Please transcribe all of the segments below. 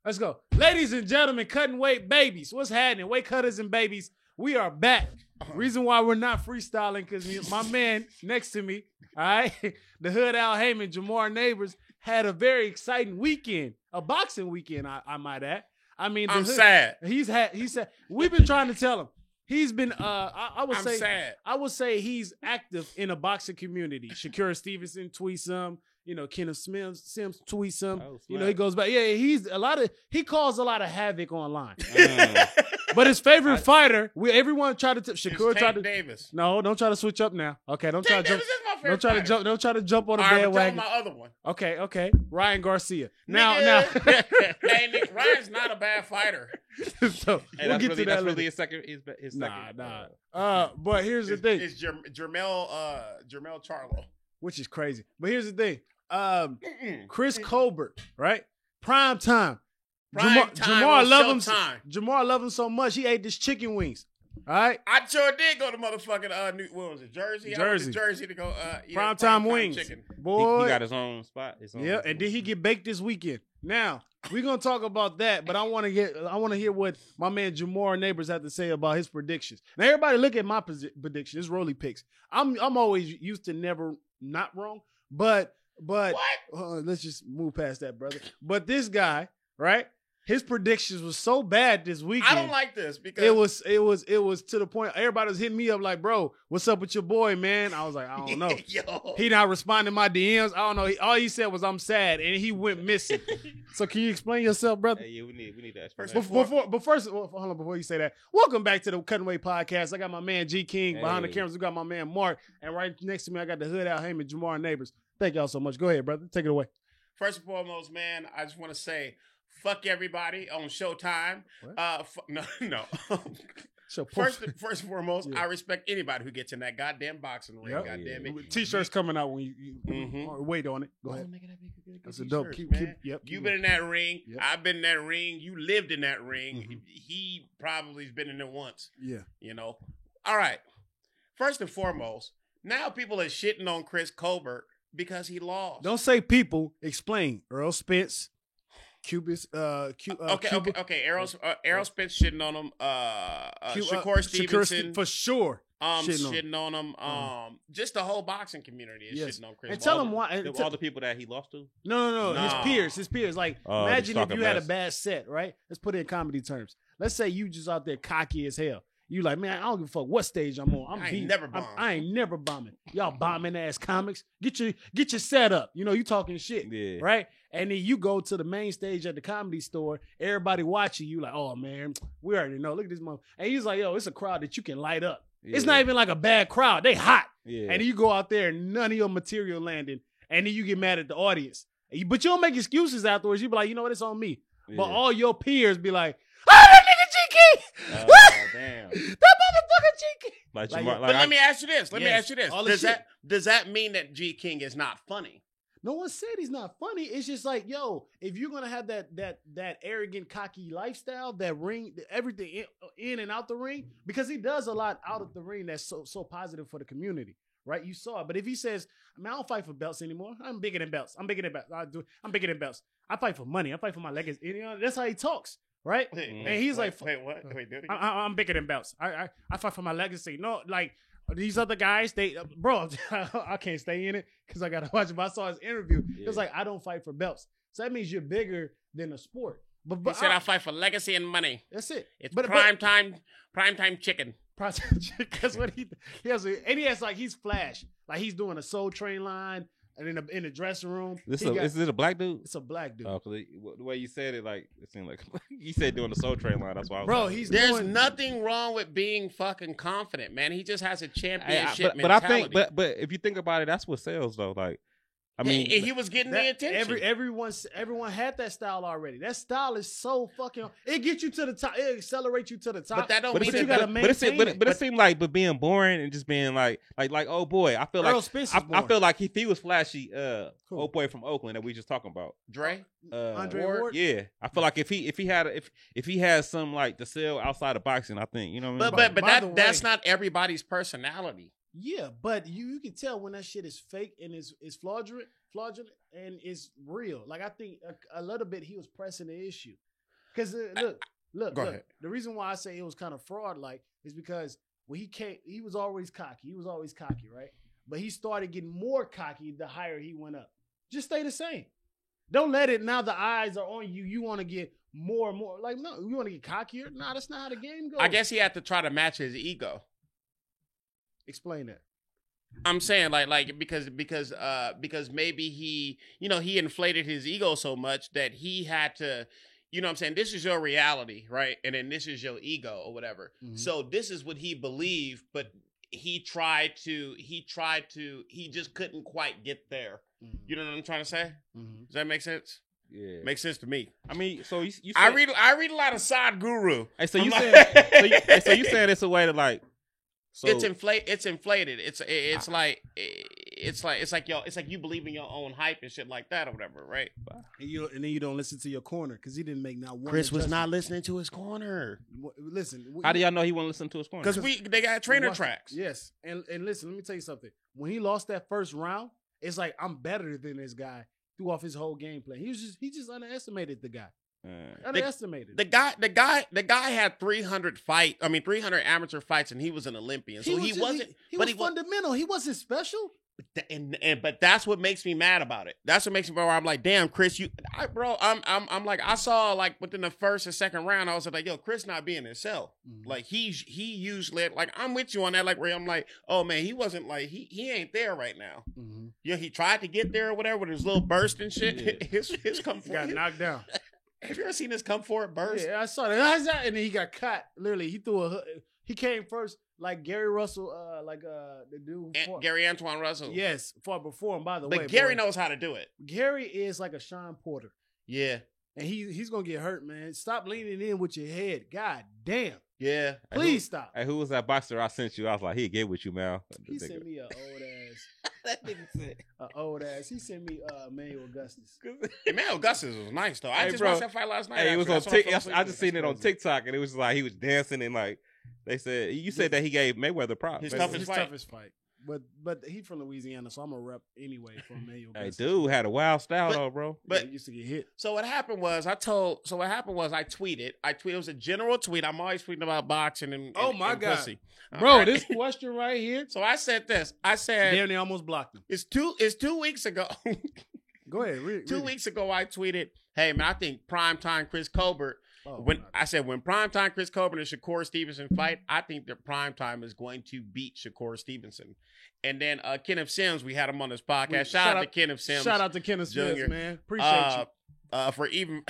Let's go. Ladies and gentlemen, cutting weight babies. What's happening? Weight cutters and babies. We are back. Reason why we're not freestyling, because my man next to me, all right, the Hood Al Heyman, Jamar Neighbors, had a very exciting weekend. A boxing weekend, I might add. I mean, I'm sad. He said, we've been trying to tell him. He's been, I would say he's active in a boxing community. Shakur Stevenson tweets some. You know, Kenneth Sims tweets some. Oh, you know, he goes back. Yeah, he caused a lot of havoc online. But his favorite fighter, everyone tried to Shakur tried to Davis. No, don't try to switch up now. Okay, don't try to jump. Don't try to jump on the bandwagon. My other one. Okay. Ryan Garcia. Now. Hey, Nick, Ryan's not a bad fighter. So we'll get to that. That's really his second. Nah. But here's the thing. It's Jermel Charlo. Which is crazy. But here's the thing. Chris Colbert, right? Prime time. Jamar love him so much he ate this chicken wings. All right. I sure did go to motherfucking what was it? Jersey. I went to Jersey to go prime time wings. Chicken. Boy, he got his own spot. And did he get baked this weekend? Now we're gonna talk about that, but I want to hear what my man Jamar Neighbors had to say about his predictions. Now everybody look at my prediction. It's Rolly picks. I'm always used to never not wrong, but let's just move past that, brother. But this guy, right? His predictions was so bad this weekend. I don't like this because it was to the point everybody was hitting me up like, bro, what's up with your boy, man? I was like, I don't know. Yo. He not responding to my DMs. I don't know. All he said was I'm sad, and he went missing. So can you explain yourself, brother? Hey, yeah, we need that. Before you say that, welcome back to the Cutting Weight Podcast. I got my man G King behind the cameras. We got my man Mark, and right next to me I got the Hood Al Heyman, Jamar Neighbors. Thank y'all so much. Go ahead, brother. Take it away. First and foremost, man, I just want to say, fuck everybody on Showtime. No. First and foremost, I respect anybody who gets in that goddamn boxing ring. Goddamn it. T-shirts coming out when you wait on it. Go ahead. That's a dope. You've been in that ring. Yep. I've been in that ring. You lived in that ring. Mm-hmm. He probably's been in it once. Yeah. You know. All right. First and foremost, now people are shitting on Chris Colbert because he lost. Don't say people. Explain. Earl Spence. Cubis, okay. Errol Spence shitting on him. Shakur Stevenson for sure. Shitting on him. Just the whole boxing community is shitting on Chris. And tell him why. All the people that he lost to. No. His peers. Like, imagine if you had a bad set, right? Let's put it in comedy terms. Let's say you just out there cocky as hell. You like, man, I don't give a fuck what stage I'm on. I ain't never bombing. Y'all bombing ass comics. Get your set up. You know, you talking shit, right? And then you go to the main stage at the Comedy Store. Everybody watching you like, oh man, we already know. Look at this mother. And he's like, yo, it's a crowd that you can light up. Yeah. It's not even like a bad crowd. They hot. Yeah. And you go out there and none of your material landing. And then you get mad at the audience. But you don't make excuses afterwards. You be like, you know what? It's on me. Yeah. But all your peers be like, oh, that nigga G-King! Damn. That motherfucker G-King! But let me ask you this. Does that mean that G-King is not funny? No one said he's not funny. It's just like, yo, if you're gonna have that arrogant, cocky lifestyle, that ring, everything in and out the ring, because he does a lot out of the ring that's so positive for the community, right? You saw it. But if he says, I mean, I don't fight for belts anymore. I'm bigger than belts. I'm bigger than belts. I fight for money. I fight for my legacy. You know, that's how he talks, right? And he's like, wait, what? Wait, I'm bigger than belts. I fight for my legacy. No, like. These other guys, I can't stay in it because I gotta watch him. I saw his interview. It was like, I don't fight for belts. So that means you're bigger than a sport. But he said I fight for legacy and money. That's it. It's prime time chicken. That's what he has. And he has like he's Flash, like he's doing a Soul Train line. And in the dressing room. Is it a black dude? It's a black dude. Oh, the way you said it, like it seemed like you said doing the Soul Train line. That's why. There's nothing wrong with being fucking confident, man. He just has a championship mentality. But I think, but if you think about it, that's what sells though. Like, I mean, he was getting the attention. Everyone had that style already. That style is so fucking. It gets you to the top. It accelerates you to the top. But that don't mean you gotta maintain it. But it seemed like, being boring and just being like, oh boy, I feel Earl like I feel like if he was flashy, old boy from Oakland that we just talking about, Dre, Andre Ward. Yeah, I feel like if he has some like to sell outside of boxing, I think you know. What I mean? But that's not everybody's personality. Yeah, but you can tell when that shit is fake and is fraudulent and it's real. Like I think a little bit he was pressing the issue. Because look. The reason why I say it was kind of fraud-like is because when he came, he was always cocky. Right? But he started getting more cocky the higher he went up. Just stay the same. Don't let it, now the eyes are on you. You want to get more and more. Like, no, you want to get cockier? No, that's not how the game goes. I guess he had to try to match his ego. Explain that. I'm saying because maybe he inflated his ego so much that he had to, you know what I'm saying, this is your reality, right? And then this is your ego or whatever. Mm-hmm. So this is what he believed, but he just couldn't quite get there. Mm-hmm. You know what I'm trying to say? Mm-hmm. Does that make sense? Yeah, makes sense to me. I mean, so you said, I read a lot of Sadhguru. Hey, so you saying so you saying it's a way to like. So, it's inflated. It's like you believe in your own hype and shit like that or whatever, right? And then you don't listen to your corner because he didn't make not one. Chris was not listening to his corner. Listen, how do y'all know he won't listen to his corner? Because they got trainer tracks. Yes, and listen, let me tell you something. When he lost that first round, it's like I'm better than this guy. Threw off his whole game plan. He just underestimated the guy. Underestimated. The guy had 300 amateur fights, and he was an Olympian. So he wasn't. He was fundamental. He wasn't special. But that's what makes me mad about it. That's what makes me where I'm like, damn, Chris, I'm like, I saw like within the first and second round, I was like, yo, Chris not being himself. Mm-hmm. Like he usually, like I'm with you on that. Like where I'm like, oh man, he wasn't like he ain't there right now. Mm-hmm. Yeah, he tried to get there or whatever with his little burst and shit. Yeah. His come got knocked down. Have you ever seen this come forward burst? Yeah, I saw that. And then he got cut. Literally, he came first like Gary Russell, the dude. Gary Antoine Russell. Yes, far before him, by the way. But Gary knows how to do it. Gary is like a Sean Porter. Yeah. And he's going to get hurt, man. Stop leaning in with your head. God damn. Yeah. Please stop. Hey, who was that boxer I sent you? I was like, he'll get with you, man. He sent me an old ass. That nigga said. An old ass. He sent me Emmanuel Augustus. Emmanuel Augustus was nice, though. I just watched that fight last night. Hey, it was on TikTok. I just seen it on TikTok, and it was like he was dancing and like, they said, you said that he gave Mayweather props. His toughest fight. But he's from Louisiana, so I'm a rep anyway for Emmanuel Augustus. Hey, dude had a wild style though, bro. But he used to get hit. So what happened was I tweeted. It was a general tweet. I'm always tweeting about boxing and oh my and God. Pussy. Bro, right. This question right here. So I said this. I said damn, they almost blocked him. It's 2 weeks ago. Go ahead. Read 2 weeks ago I tweeted, hey man, I think primetime Chris Colbert. When primetime Chris Colbert and Shakur Stevenson fight, I think that primetime is going to beat Shakur Stevenson. And then Kenneth Sims, we had him on this podcast. Shout out to Kenneth Sims. Shout out to Kenneth Sims, man. Appreciate you. For even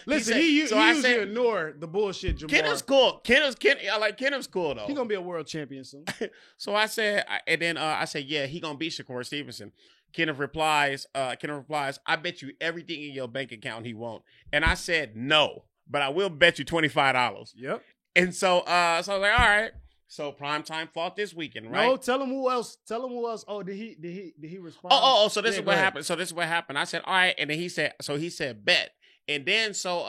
listen, he usually ignore the bullshit. Jamar. Kenneth's cool. I like Kenneth's cool though. He's gonna be a world champion soon. So I said, yeah, he gonna beat Shakur Stevenson. Kenneth replies, I bet you everything in your bank account he won't. And I said, no, but I will bet you $25. Yep. And so I was like, all right. So primetime fought this weekend, right? No, tell him who else. Oh, did he respond? Oh, so this is what happened. So this is what happened. I said, all right. And then he said, bet. And then so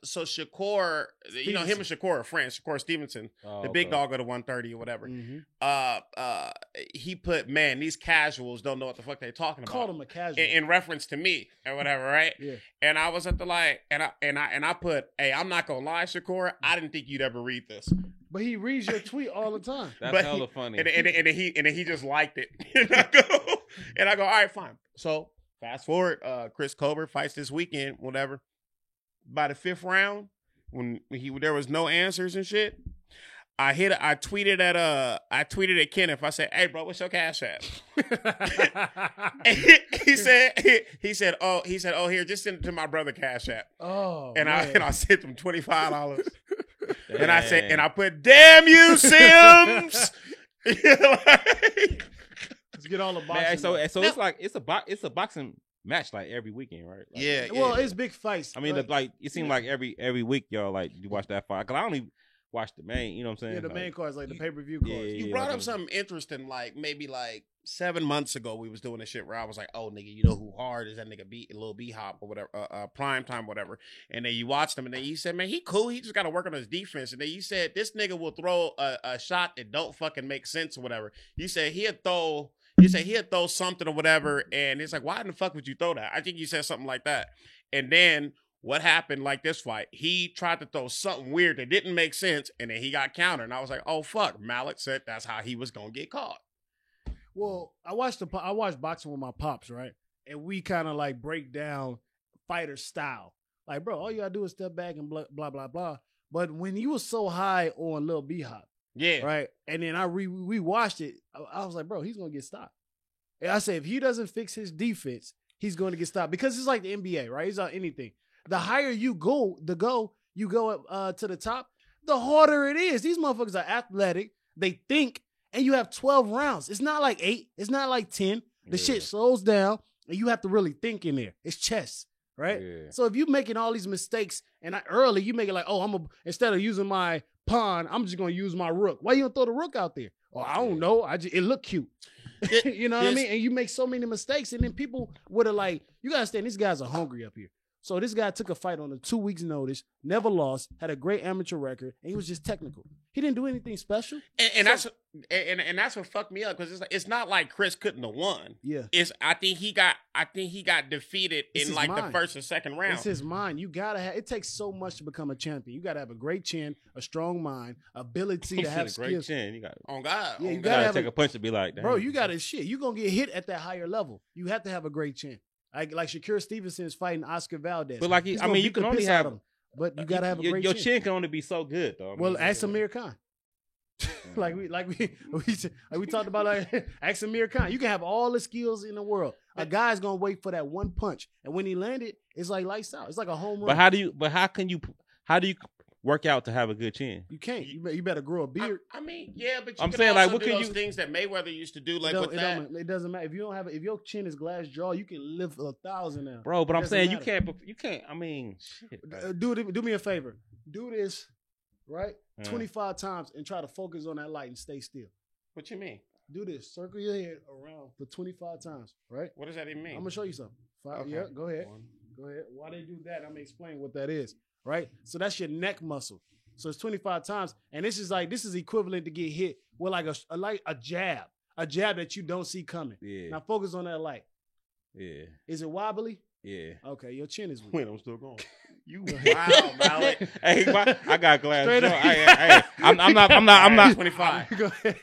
Shakur, Stevenson. You know, him and Shakur are friends. Shakur Stevenson, the big dog of the 130 or whatever. Mm-hmm. He put, man, these casuals don't know what the fuck they're talking about. Called him a casual in reference to me or whatever, right? Yeah. And I was at the like, and I put, hey, I'm not gonna lie, Shakur, I didn't think you'd ever read this. But he reads your tweet all the time. That's hella funny. And then he just liked it. and I go, all right, fine. So fast forward, Chris Colbert fights this weekend, whatever. By the 5th round, when there was no answers and shit, I tweeted at Kenneth. I said, "Hey, bro, what's your cash app?" he said, "Oh, here, just send it to my brother cash app." Oh, and I sent him $25. And I said, and I put, "Damn you, Sims!" Let's get all the boxing. Man, so it's a boxing match like every weekend, right? Like, yeah. Well, it's big fights. I mean, like it seemed like every week, y'all like you watch that fight. Cause I only watch the main. You know what I'm saying? Yeah, the main cards, like the pay-per-view cards. You brought up something interesting, like maybe like 7 months ago, we was doing this shit where I was like, "Oh, nigga, you know who hard is that nigga Lil B-Hop or whatever, primetime, whatever." And then you watched him, and then you said, "Man, he cool. He just got to work on his defense." And then you said, "This nigga will throw a shot that don't fucking make sense or whatever." You said he'd throw something or whatever, and it's like, why in the fuck would you throw that? I think you said something like that. And then what happened like this fight? He tried to throw something weird that didn't make sense, and then he got countered. And I was like, oh, fuck. Malik said that's how he was going to get caught. Well, I watched boxing with my pops, right? And we kind of like break down fighter style. Like, bro, all you got to do is step back and blah, blah, blah, blah. But when you was so high on Lil B-Hop, yeah, right? And then I rewatched it, I was like, bro, he's going to get stopped. And I said, if he doesn't fix his defense, he's going to get stopped. Because it's like the NBA, right? It's not anything. The higher you go, up to the top, the harder it is. These motherfuckers are athletic. They think, and you have 12 rounds. It's not like 8. It's not like 10. The shit slows down, and you have to really think in there. It's chess, right? Yeah. So if you're making all these mistakes, and early you make it like, oh, instead of using my pawn, I'm just going to use my rook. Why you don't throw the rook out there? Oh, I don't know. It looked cute. You know what I mean? And you make so many mistakes, and then people would have like, you got to understand, these guys are hungry up here. So this guy took a fight on a 2 weeks notice, never lost, had a great amateur record, and he was just technical. He didn't do anything special. And that's what fucked me up, because it's not like Chris couldn't have won. Yeah. I think he got defeated in like the first or second round. It's his mind. You gotta have. It takes so much to become a champion. You gotta have a great chin, a strong mind, ability to have skills. Great chin. You got on God. Yeah, you gotta take a punch to be like that. Bro, you gotta shit. You gonna get hit at that higher level. You have to have a great chin. Like Shakur Stevenson is fighting Oscar Valdez. But like, you can only have him. But you gotta have a great chin. Your chin can only be so good, though. Well, ask Amir Khan. we talked about, like, ask Amir Khan. You can have all the skills in the world. A guy's gonna wait for that one punch, and when he landed, it's like lights out. It's like a home run. But how do you work out to have a good chin? You can't. You better grow a beard. I mean, yeah, but I'm saying, like, what do can those things that Mayweather used to do, like with that. It doesn't matter if you don't have. If your chin is glass jaw, you can live 1,000 now, bro. But I'm saying you can't. I mean, shit. Do me a favor. Do this, right? 25 times and try to focus on that light and stay still. What you mean? Do this. Circle your head around for 25 times, right? What does that even mean? I'm gonna show you something. Okay. Yeah, go ahead. Go ahead. Why they do that? I'm gonna explain what that is, right? So that's your neck muscle. So it's 25 times, and this is equivalent to get hit with like a jab that you don't see coming. Yeah. Now focus on that light. Yeah. Is it wobbly? Yeah. Okay, your chin is weak. Wait, I'm still going. You wow, Malik. Hey, I got glass. I'm not 25. Go ahead.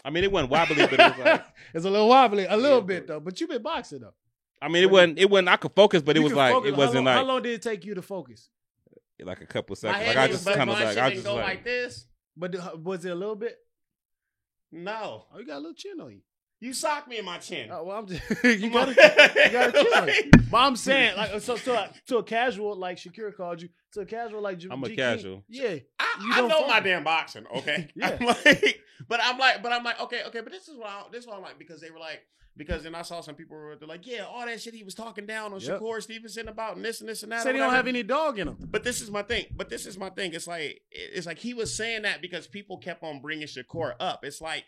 I mean, it wasn't wobbly, but it was like, it's a little wobbly, a little bit though. But you've been boxing though. I mean, it wasn't. I could focus, but it was like focus. It wasn't how long did it take you to focus? Like a couple seconds. Like I just kind of like I just go like this. But was it a little bit? No. Oh, you got a little chin on you. You socked me in my chin. Oh, well, I'm just you got a chin on you. But I'm saying, like, so to a casual like Shakur called you, to a casual like I'm a casual. Yeah, I know my damn boxing. Okay, yeah. I'm like, okay, but this is what I'm like, because they were like. Because then I saw some people were like, yeah, all that shit he was talking down on Shakur Stevenson about and this and this and that. Said he don't have any dog in him. But this is my thing. It's like he was saying that because people kept on bringing Shakur up. It's like,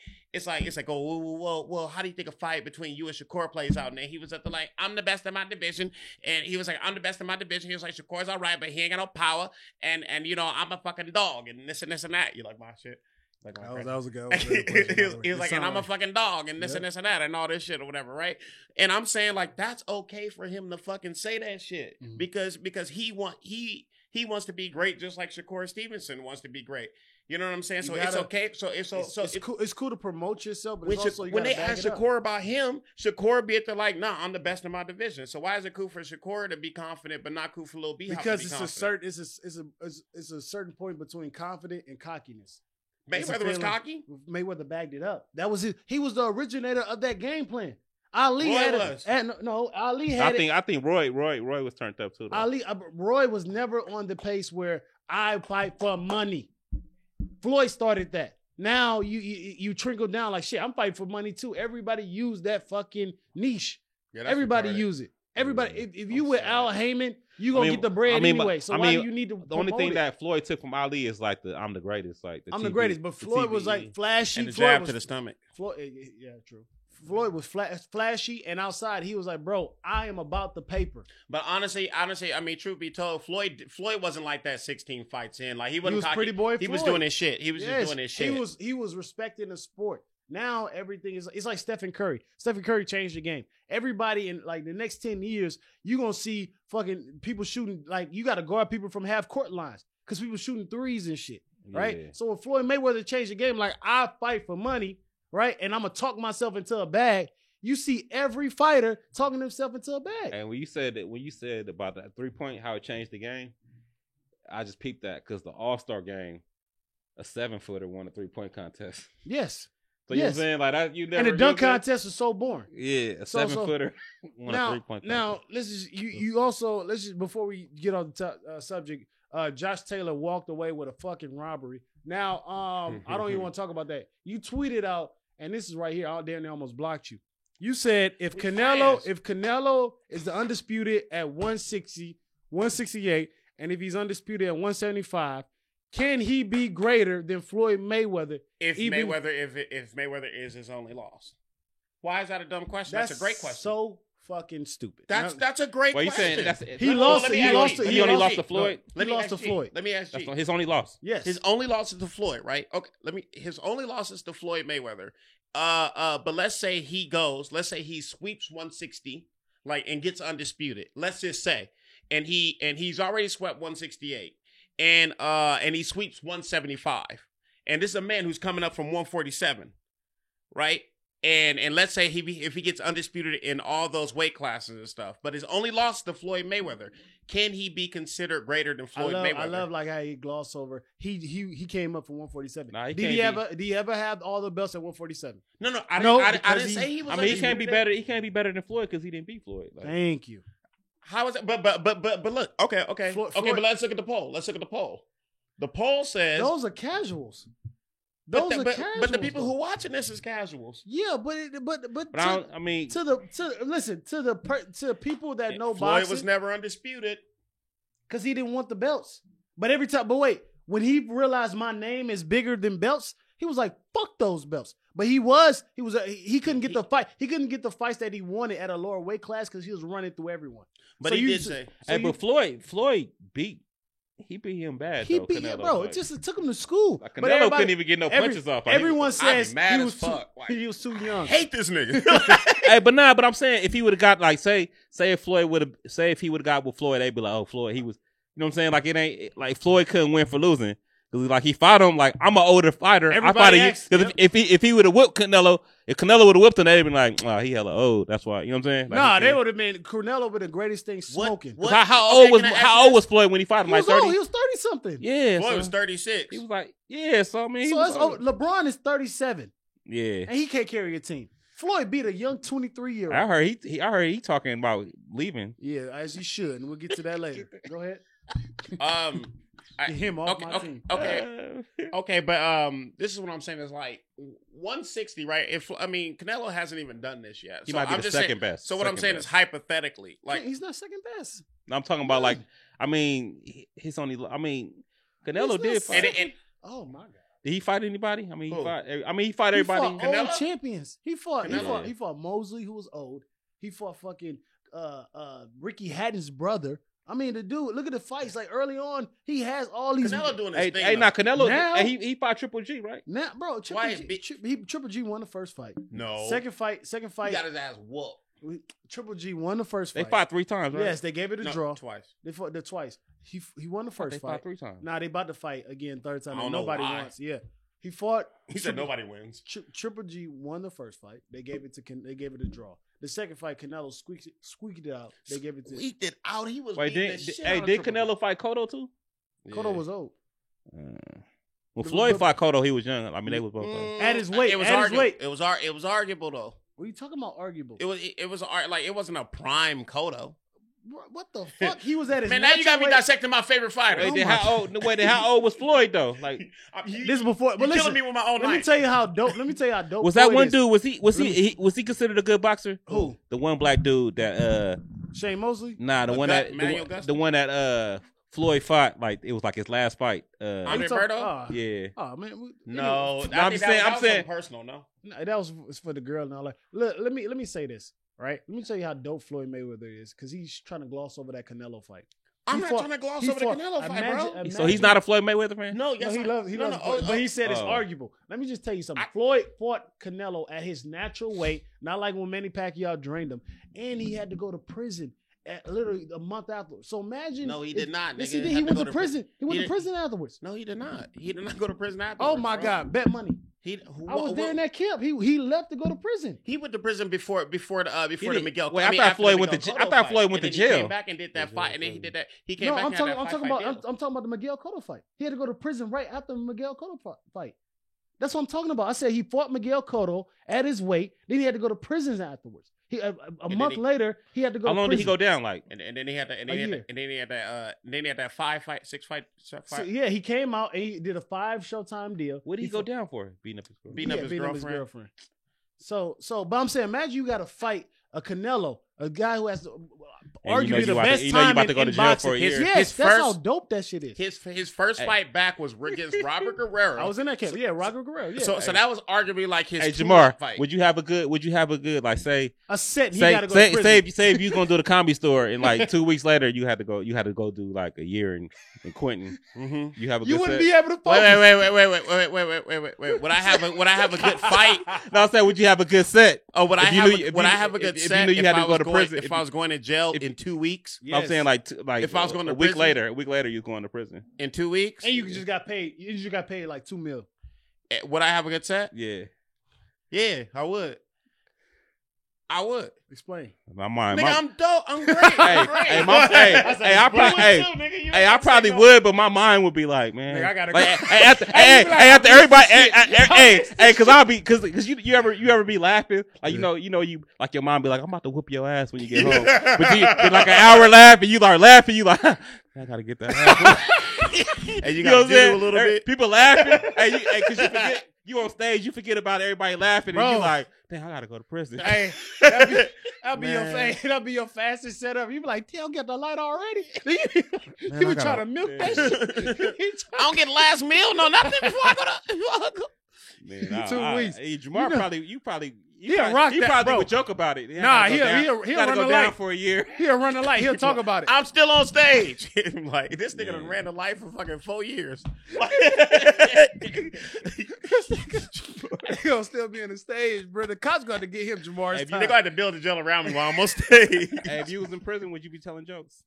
oh, well, how do you think a fight between you and Shakur plays out? And then he was at the like, I'm the best in my division. And he was like, I'm the best in my division. He was like, Shakur's all right, but he ain't got no power. And you know, I'm a fucking dog and this and this and that. You like my shit? Like that was a good. He was like, and I'm a fucking dog, and this and this and that, and all this shit or whatever, right? And I'm saying like that's okay for him to fucking say that shit because he wants to be great just like Shakur Stevenson wants to be great. You know what I'm saying? So it's okay. So it's cool. It's cool to promote yourself, but when they ask Shakur about him, Shakur be at the like, nah, I'm the best in my division. So why is it cool for Shakur to be confident, but not cool for Lil B? Because it's a certain point between confident and cockiness. Mayweather was cocky. Mayweather bagged it up. That was it. He was the originator of that game plan. Ali had it. No, Ali had it. I think Roy was turned up too. Roy was never on the pace where I fight for money. Floyd started that. Now you trickle down like shit. I'm fighting for money too. Everybody use that fucking niche. Yeah, everybody use it. Everybody. If you with Al Heyman, you gonna get the bread anyway. So why do you need to? The only thing that Floyd took from Ali is like I'm the greatest. Like I'm the greatest, but Floyd was like flashy. And the jab to the stomach. Floyd, yeah, true. Floyd was flashy, and outside he was like, "Bro, I am about the paper." But honestly, I mean, truth be told, Floyd wasn't like that 16 fights in. Like he wasn't pretty boy. He was doing his shit. He was just doing his shit. He was respecting the sport. Now everything is, it's like Stephen Curry. Stephen Curry changed the game. Everybody in like the next 10 years, you're going to see fucking people shooting, like you got to guard people from half court lines because people shooting threes and shit, right? Yeah. So when Floyd Mayweather changed the game, like I fight for money, right? And I'm going to talk myself into a bag. You see every fighter talking himself into a bag. And when you said about that 3-point, how it changed the game, I just peeped that because the All-Star game, a 7-footer won a 3-point contest. Yes. So you know what I'm saying? Like that, you never. And the dunk contest was so boring. Yeah, a 7-footer won a 3-point contest. Now, let's just before we get on the subject, Josh Taylor walked away with a fucking robbery. Now, I don't even want to talk about that. You tweeted out, and this is right here. I damn near almost blocked you. You said if Canelo is the undisputed at 160, 168, and if he's undisputed at 175, can he be greater than Floyd Mayweather? If Mayweather is his only loss. Why is that a dumb question? That's a great question. So fucking stupid. That's a great question. He only lost to Floyd. Let me ask you. His only loss. Yes. His only loss is to Floyd, right? Okay. His only loss is to Floyd Mayweather. But let's say he sweeps 160, and gets undisputed. Let's just say, and he's already swept 168, and he sweeps 175, and this is a man who's coming up from 147, right? And let's say if he gets undisputed in all those weight classes and stuff, but his only loss to Floyd Mayweather, can he be considered greater than Floyd Mayweather? I love like how he glossed over. He came up from 147. Nah, did he ever have all the belts at 147? No. I didn't say he was. I mean, he can't be better. He can't be better than Floyd because he didn't beat Floyd. Thank you. How is it? But look. Okay. Floyd, but let's look at the poll. The poll says those are casuals. But the people who are watching this is casuals. Yeah, but to the people that know Floyd boxing, was never undisputed because he didn't want the belts. But when he realized my name is bigger than belts, he was like, "Fuck those belts." But he couldn't get the fight. He couldn't get the fights that he wanted at a lower weight class because he was running through everyone. But he did say, but Floyd beat. He beat him bad. He beat him, bro. It took him to school. Like Canelo couldn't even get no punches off. Everyone says he was too young. I hate this nigga. Hey, but I'm saying if he would have got say if he would have got with Floyd, they'd be like, oh, Floyd, he was, you know what I'm saying? Like it ain't like Floyd couldn't win for losing. Cause like he fought him like I'm an older fighter. Everybody I fought him because if he would have whipped Canelo, if Canelo would have whipped him, they'd been like, oh, he hella old. That's why, you know what I'm saying? Like, they would have been Canelo with the greatest thing smoking. How old was Floyd when he fought him? Like 30? He was 30 something. Yeah, Floyd was 36. He was like, yeah. So I mean, LeBron is 37. Yeah, and he can't carry a team. Floyd beat a young 23-year-old. I heard he talking about leaving. Yeah, as he should, and we'll get to that later. Go ahead. Him off my team. Okay, but this is what I'm saying is like 160, right? Canelo hasn't even done this yet. He might be the second best. So what I'm saying is hypothetically, like he's not second best. I'm talking about Canelo did fight. Oh my god. Did he fight anybody? He fought everybody. He fought old champions. He fought Mosley, who was old. He fought fucking Ricky Hatton's brother. The dude, look at the fights. Like early on, he has all these. Canelo doing his thing. Canelo. Now, he fought Triple G, right? Now, bro, Triple G won the first fight. No. Second fight. He got his ass whooped. Triple G won the first fight. They fought 3 times, right? Yes, they gave it a draw. Twice. They fought twice. He won the first fight. They fought 3 times. Nah, they about to fight again, third time. I don't know nobody why. wants. Yeah. He fought. He said nobody wins. Triple G won the first fight. They gave it a draw. The second fight, Canelo squeaked it out. They gave it to. Squeaked it out. He was. Did Canelo fight Cotto too? Cotto was old. Floyd fought Cotto, he was young. They was both at his weight. It was arguable though. What are you talking about? Arguable. It was like it wasn't a prime Cotto. What the fuck? He was at his. Man, now you got me dissecting my favorite fighter. How old was Floyd though? Like this is before. But killing me with my own. Let me tell you how dope. Was that one dude? Was he considered a good boxer? Who? The one black dude that Shane Mosley? Nah, the one that Floyd fought. Like it was like his last fight. Andre Berto? Yeah. Oh man. No, I'm saying personal. No, that was for the girl and all that. Look, let me say this. Right? Let me tell you how dope Floyd Mayweather is, because he's trying to gloss over that Canelo fight. I'm not trying to gloss over the Canelo fight, bro. So he's not a Floyd Mayweather fan? No, yes, he loves. But he said it's arguable. Let me just tell you something. Floyd fought Canelo at his natural weight, not like when Manny Pacquiao drained him, and he had to go to prison literally a month afterwards. So imagine. No, he did not. Yes, he went to prison. He went to prison afterwards. No, he did not. He did not go to prison afterwards. Oh my God, bet money. I was there in that camp. He left to go to prison. He went to prison before the Miguel. Wait, I thought Floyd went to jail. He came back and did that fight, and then he did that. He came back. I'm talking about the Miguel Cotto fight. He had to go to prison right after the Miguel Cotto fight. That's what I'm talking about. I said he fought Miguel Cotto at his weight. Then he had to go to prison afterwards. A month later, he had to go. How long did he go down? Like, and then he had that 6 fight. So, yeah, he came out and he did a 5 Showtime deal. What did he go down for? Beating up his girlfriend. So, but I'm saying, imagine you got to fight a Canelo, a guy who has arguably the best time in boxing. That's how dope that shit is. His first fight back was against Robert Guerrero. I was in that camp. Yeah, Robert Guerrero. Yeah. So that was arguably like his Jamar fight. Would you have a good like say a set? He got to go to prison. Say if you was gonna do the Comedy Store and like 2 weeks later you had to go do like a year in Quentin. Mm-hmm. You have a good you wouldn't set? Be able to focus. Wait. Would I have a good fight? No, I'm saying would you have a good set? Oh, would I have a good set? If you knew you had to go to prison. If I was going to jail in 2 weeks, yes. I'm saying like if I was going to a week later, you're going to prison in 2 weeks, and you just got paid. You just got paid like $2 million. Would I have a good set? Yeah, I would. Explain. My mind, I'm dope. I'm great. I probably would, but my mind would be like, man, I gotta go. After everybody, because you ever be laughing, like you like your mom be like, I'm about to whoop your ass when you get home, but you like an hour laughing, you like laughing, you like, I gotta get that. And you gotta do a little bit. People laughing, because you forget. You on stage, you forget about everybody laughing, and you like, damn, I gotta go to prison. Hey, that'll be your fastest setup. You be like, damn, get the light already. You be trying to milk that shit. I don't get last meal, no nothing before I go. Man, 2 weeks. Jamar probably would joke about it. He'll run the light for a year. He'll run the light. He'll talk about it. I'm still on stage. Like this nigga done ran the light for fucking 4 years. He'll still be on the stage, bro. The cops got to get him Jamar's time. They got to build a jail around me while I'm on stage. Hey, if you was in prison, would you be telling jokes?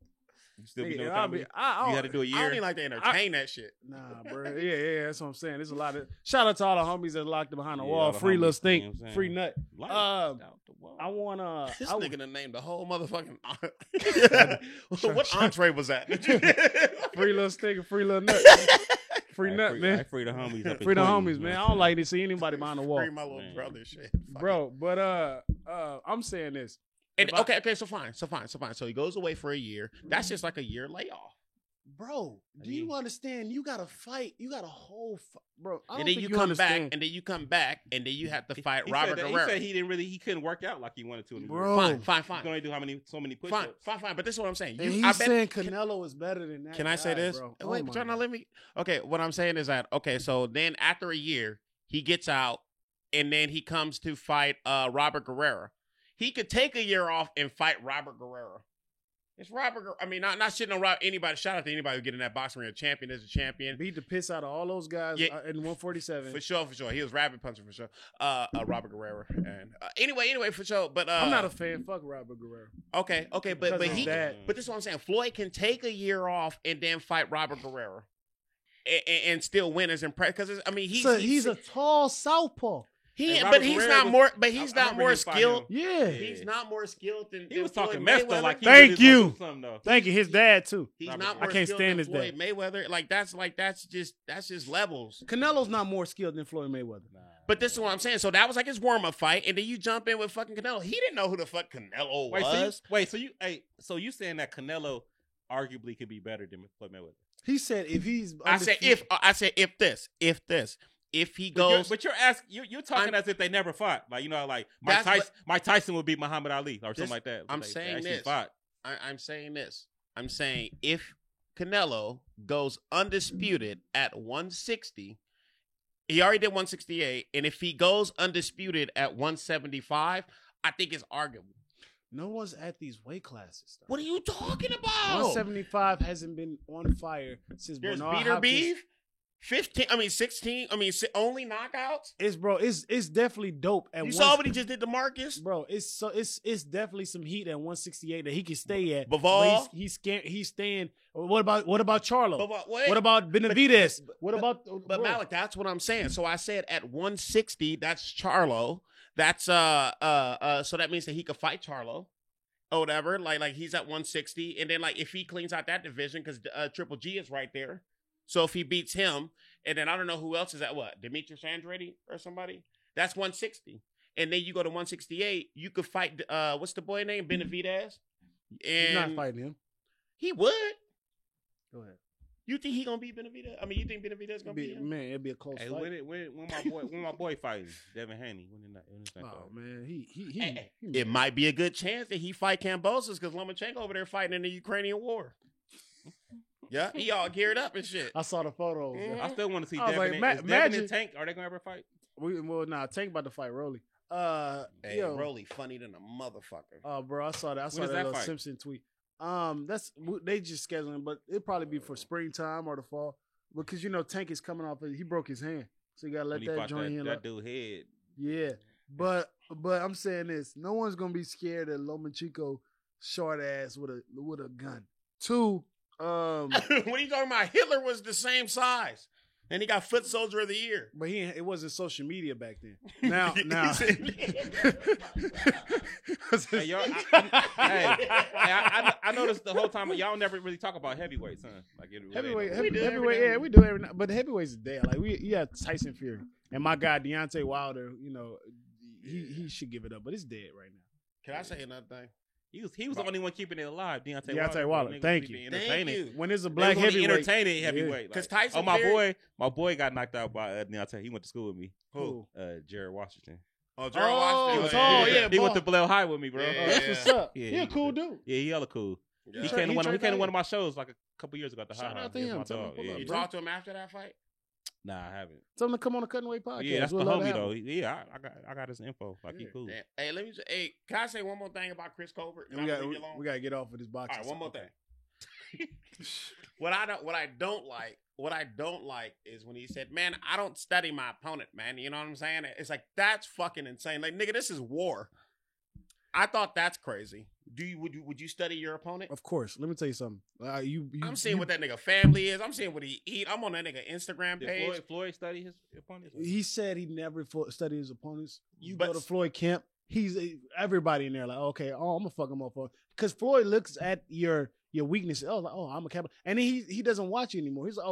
You still be doing comedy? You got to do a year. I don't even like to entertain that shit. Nah, bro. Yeah, that's what I'm saying. There's a lot of shout out to all the homies that locked behind the wall. Free little stink, free nut. I want this nigga done named the whole motherfucking. What entree was that? Free little stink, free little nut. Free nut, man. Free the homies. Free the homies, man. I don't like to see anybody behind the wall. Free my little brother shit. Bro, but I'm saying this. And, okay, so fine. So he goes away for a year. That's just like a year layoff. Bro, do you understand? You got to fight. You got a whole bro. And then you come back, and then you have to fight Robert Guerrero. He said he couldn't work out like he wanted to. Bro, fine. He's going to do so many push-ups. Fine. But this is what I'm saying. He's saying Canelo is better than that. Can I say this? Bro. Wait, but you're not let me. Okay, what I'm saying is that so then after a year he gets out, and then he comes to fight Robert Guerrero. He could take a year off and fight Robert Guerrero. It's Robert. I mean, not shitting on anybody. Shout out to anybody who get in that boxing ring. A champion is a champion. Beat the piss out of all those guys in 147. For sure. He was rabbit punching for sure. Robert Guerrero. And anyway, for sure. But I'm not a fan. Fuck Robert Guerrero. Okay. But this is what I'm saying. Floyd can take a year off and then fight Robert Guerrero, and still win as impressed. Because he's a tall southpaw. He's not more skilled. Yeah, he's not more skilled than he was talking mess though. Like thank you. His dad too. He's not more skilled than Floyd Mayweather. That's just levels. Canelo's not more skilled than Floyd Mayweather. Nah, but this is what I'm saying. So that was like his warm up fight, and then you jump in with fucking Canelo. He didn't know who the fuck Canelo was. So you saying that Canelo arguably could be better than Floyd Mayweather? He said if he's. I said if he goes, but you're talking as if they never fought. Like Mike Tyson would beat Muhammad Ali or something like that. I'm saying this. I'm saying if Canelo goes undisputed at 160, he already did 168, and if he goes undisputed at 175, I think it's arguable. No one's at these weight classes. Though. What are you talking about? 175 hasn't been on fire since There's Bernard beater Hopkins. beef. 16. Only knockouts. It's definitely dope. At you saw what he just did to Marcus, bro. It's definitely some heat at 168 that he can stay at. Bivol, he's staying. What about Charlo? What about Benavidez? What about? But Malik, that's what I'm saying. So I said at 160, that's Charlo. That's so that means that he could fight Charlo. Or whatever, like he's at 160, and then like if he cleans out that division because Triple G is right there. So if he beats him, and then I don't know who else is at what, Demetrius Andrade or somebody, that's 160. And then you go to 168, you could fight, what's the boy name? Benavidez. And he's not fighting him. He would. Go ahead. You think he gonna beat Benavidez? I mean, you think Benavidez gonna beat him? Man, it'd be a close fight. When my boy fighting Devin Haney? Man, it might be a good chance that he fight Kambosos because Lomachenko over there fighting in the Ukrainian war. Yeah, he all geared up and shit. I saw the photos. Mm-hmm. I still want to see Devin. Devin and Tank. Are they gonna ever fight? Tank about to fight Rolly. Rolly funny than a motherfucker. Oh, bro, I saw that. I saw that little Simpson tweet. They just scheduling, but it'll probably be for springtime or the fall because Tank is coming off. He broke his hand, so you gotta let that joint heal up. That dude head. Yeah, but I'm saying this: no one's gonna be scared of Lomachenko short ass with a gun. Two. What are you talking about? Hitler was the same size, and he got Foot Soldier of the Year. But it wasn't social media back then. Now. I noticed the whole time y'all never really talk about heavyweights, huh? Like heavyweight, we do every. But the heavyweights is dead. Like you have Tyson Fury and my guy Deontay Wilder. He should give it up, but it's dead right now. Can I say another thing? He was the only one keeping it alive. Deontay Wilder. Thank you. When there's a black heavyweight, entertaining heavyweight. Because Tyson. My boy got knocked out by Deontay. He went to school with me. Who? Jared Washington. Oh, Jared Washington. Yeah. He went to Blair High with me, bro. That's what's up. Yeah, he a cool dude. Yeah, he hella cool. Yeah. He came to one of my shows like a couple years ago at the High. Shout out to him. You talked to him after that fight? Nah, I haven't. Tell him to come on the Cutting Weight podcast. Yeah, that's the homie though. Yeah, I got his info. Like he cool. Hey, can I say one more thing about Chris Colbert? We gotta get off of this box. All right, one more thing. What I don't like is when he said, "Man, I don't study my opponent, man." You know what I'm saying? It's like that's fucking insane. Like, nigga, this is war. I thought that's crazy. Would you study your opponent? Of course. Let me tell you something. I'm seeing what that nigga family is. I'm seeing what he eat. I'm on that nigga Instagram page. Did Floyd study his opponents? He said he never studied his opponents. Go to Floyd camp. He's everybody in there like, okay, I'm gonna fuck him up because Floyd looks at your weaknesses. Oh, like, I'm a capital, and then he doesn't watch you anymore. He's like,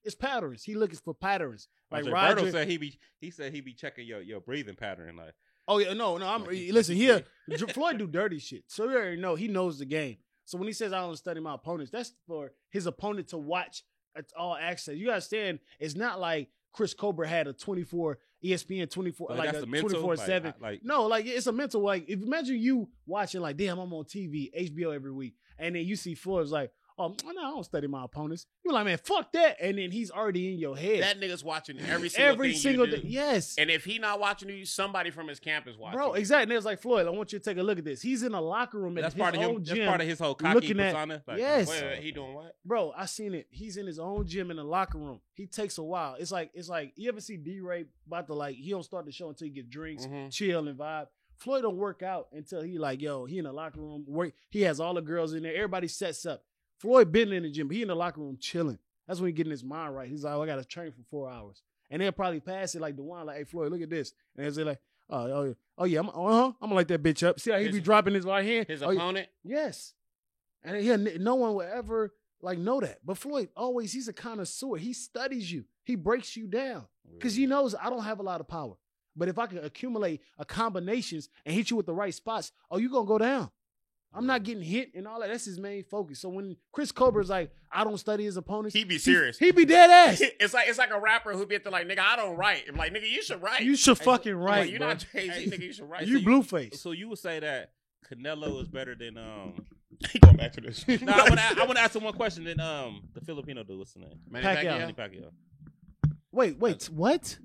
it's patterns. He looking for patterns. Like Roger said, he said he be checking your breathing pattern. Like, oh yeah, no. Listen, Floyd do dirty shit, so you already know he knows the game. So when he says I don't study my opponents, that's for his opponent to watch at all access. You understand? It's not like Chris Colbert had a 24 ESPN 24 like a 24/7. No, like it's a mental. Like if imagine you watching like, damn, I'm on TV, HBO every week, and then you see Floyd's like, oh no, I don't study my opponents. You're like, man, fuck that, and then he's already in your head. That nigga's watching every single day. Yes. And if he not watching you, somebody from his camp is watching. Bro, exactly. And it's like, Floyd, I want you to take a look at this. He's in a locker room at his own gym. That's part of his whole cocky persona. Yes. Wait, he doing what? Bro, I seen it. He's in his own gym in the locker room. He takes a while. It's like you ever see D-Ray about to he don't start the show until he get drinks, chill and vibe. Floyd don't work out until he he in the locker room. He has all the girls in there. Everybody sets up. Floyd been in the gym, but he in the locker room chilling. That's when he getting his mind right. He's like, I got to train for 4 hours. And they'll probably pass it like DeJuan, like, hey, Floyd, look at this. And they're like, oh yeah, I'm going to light that bitch up. See how he be dropping his right hand? His opponent? Yes. And no one will ever, know that. But Floyd, he's a connoisseur. He studies you. He breaks you down. Because he knows I don't have a lot of power. But if I can accumulate combinations and hit you with the right spots, you're going to go down. I'm not getting hit and all that. That's his main focus. So when Chris Colbert's like, I don't study his opponents. He be serious. He be dead ass. It's like a rapper who be at the nigga, I don't write. I'm like, nigga, you should write. You should fucking write, you're not Jay-Z, nigga, you should write. You Blueface. So you would say that Canelo is better than going back to this. No, I want to ask him one question. Then the Filipino dude, what's the name? Pacquiao. Wait, what?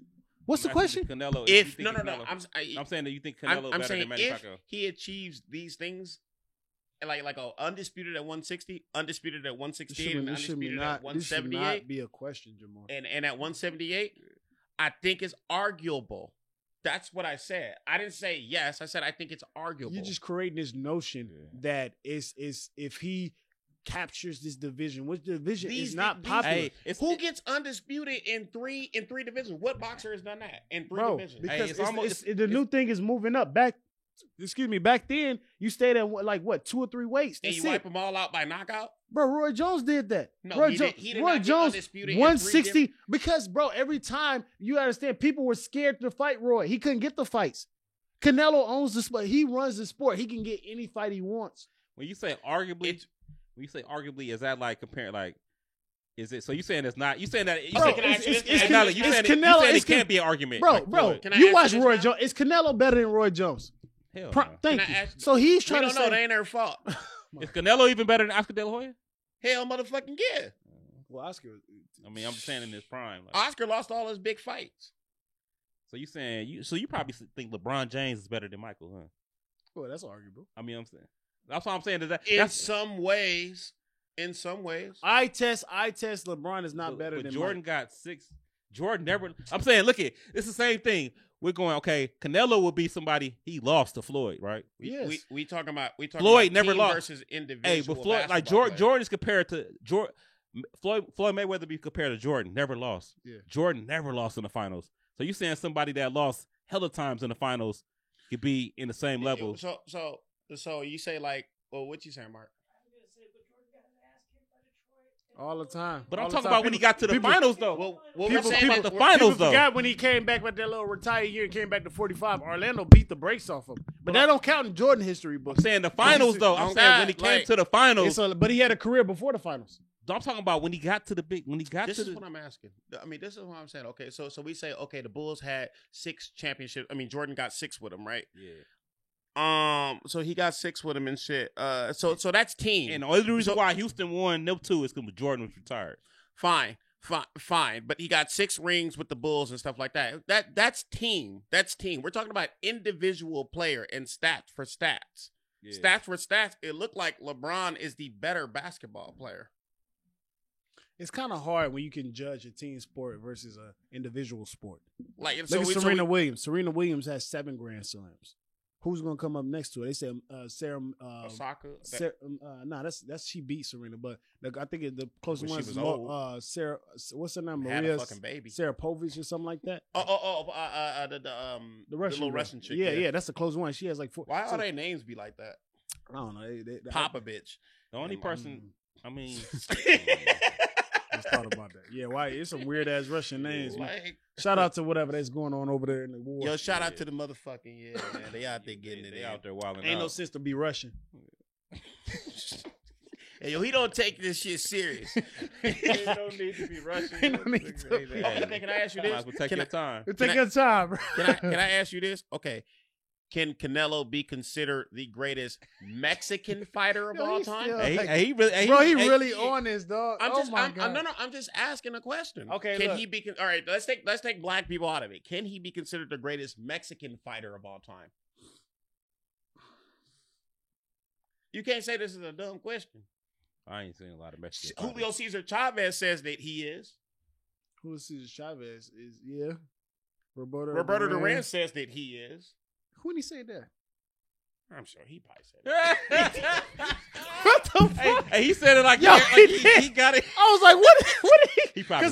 What's the question? Canelo. If no. I'm saying that you think Canelo better than Manny Pacquiao. If he achieves these things, like a undisputed at 160, undisputed at 168, and undisputed at 178, this should not be a question, Jamal. And at 178, I think it's arguable. That's what I said. I didn't say yes. I said I think it's arguable. You're just creating this notion that is if he captures this division, which division is not popular. Hey, who gets undisputed in three divisions? What boxer has done that in three divisions? Because the new thing is moving up. Back then you stayed at like what 2 or 3 weights. And you wipe them all out by knockout. Bro, Roy Jones did that. No, Roy Jones 160 because bro, every time you understand, people were scared to fight Roy. He couldn't get the fights. Canelo owns the sport. He runs the sport. He can get any fight he wants. When you say arguably, is that like comparing like? Is it so? You saying it's not? You saying that? You saying it can't be an argument, bro. You watch Roy Jones. Is Canelo better than Roy Jones? Hell, thank you. So he's trying to say, they ain't their fault. Is Canelo even better than Oscar De La Hoya? Hell, motherfucking yeah. Well, Oscar. I mean, I'm saying in his prime. Like, Oscar lost all his big fights. So you saying you probably think LeBron James is better than Michael, huh? Well, that's arguable. I mean, I'm saying that's what I'm saying. In some ways, I test LeBron is not better than Jordan. Mike. Got 6. Jordan never. I'm saying, look at it's the same thing. We're going okay. Canelo will be somebody he lost to Floyd, right? Yes. We talking about Floyd about never team lost versus individual. Hey, but Floyd like Jordan is compared to Jordan. Floyd Mayweather be compared to Jordan. Never lost. Yeah. Jordan never lost in the finals. So you saying somebody that lost hella times in the finals could be in the same level? So you say like, well, what you saying, Mark? All the time. But I'm talking about when he got to the finals, though. People forgot when he came back with that little retired year and came back to 45. Orlando beat the brakes off him. But that don't count in Jordan history books. I'm saying the finals, though. I'm saying when he came to the finals. But he had a career before the finals. I'm talking about when he got to the big. This is what I'm asking. I mean, this is what I'm saying. Okay, so we say, okay, the Bulls had 6 championships. I mean, Jordan got 6 with him, right? Yeah. So he got 6 with him and shit. So that's team. And the only reason why Houston won them 2 is because Jordan was retired. Fine. But he got 6 rings with the Bulls and stuff like that. That's team. We're talking about individual player and stats for stats. Yeah. Stats for stats. It looked like LeBron is the better basketball player. It's kind of hard when you can judge a team sport versus an individual sport. Like look at Serena Williams. Serena Williams has 7 Grand Slams. Who's gonna come up next to her? They said Sarah Osaka. That's she beat Serena, but I think the closest one is Sarah. What's her name? Maria. Had a fucking baby. Sarah Povich or something like that. The Russian, little Russian chick. Yeah, that's the closest one. She has like 4. Why all their names be like that? I don't know. They Popovich. The only person. I mean. Just thought about that. Yeah, why? It's some weird ass Russian names. Like, shout out to whatever that's going on over there in the war. Yo, shout out to the motherfucking man. They out there getting it. They out there wilding. Ain't no sense to be Russian. Hey, yo, he don't take this shit serious. Ain't no need to be Russian. Ain't no need to. Okay, can I ask you this? Take your time. Take your time, bro. Can I ask you this? Okay. Can Canelo be considered the greatest Mexican fighter of all time? He really on this, dog. I'm just asking a question. Okay, can he be? All right, let's take black people out of it. Can he be considered the greatest Mexican fighter of all time? You can't say this is a dumb question. I ain't seen a lot of Mexican. Julio Cesar Chavez says that he is. Julio Cesar Chavez is Roberto Duran says that he is. When did he say that? I'm sure he probably said that. What the fuck? Hey, he said it like he got it. I was like, what did he probably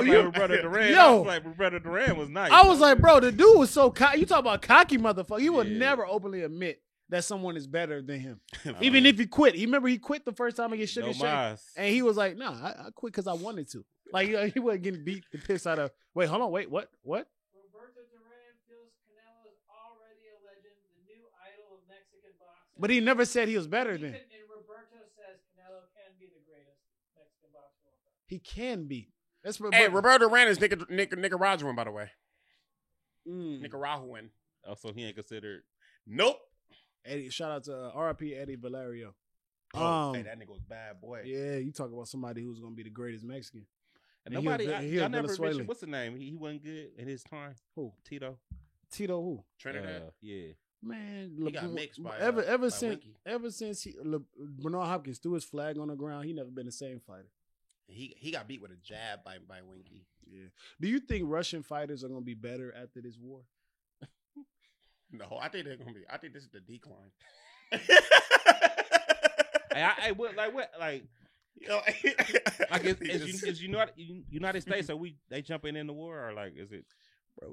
because Roberto Duran. I was like, Roberto Duran was nice. I was like, bro, the dude was so cocky. You talk about cocky motherfucker. He would never openly admit that someone is better than him. Even if he quit. He quit the first time against Sugar Shane. And he was like, nah, I quit because I wanted to. Like, he wasn't getting beat the piss out of. Wait, hold on. Wait, what? What? But he never said he was better than. And Roberto says Canelo can be the greatest Mexican boxer. He can be. Hey, Roberto Duran is Nicaraguan, by the way. Nicaraguan. Oh, so he ain't considered. Nope. Eddie, shout out to RIP Eddie Valerio. Hey, that nigga was bad, boy. Yeah, you talk about somebody who's gonna be the greatest Mexican. Nobody, I never mentioned what's the name. He wasn't good in his time. Who? Tito who? Trinidad. Yeah. Man, he got mixed by ever since Bernard Hopkins threw his flag on the ground, he never been the same fighter. He got beat with a jab by Winky. Yeah. Do you think Russian fighters are gonna be better after this war? No, I think they're gonna be. I think this is the decline. Is United States, they jumping in the war, or like is it? Bro,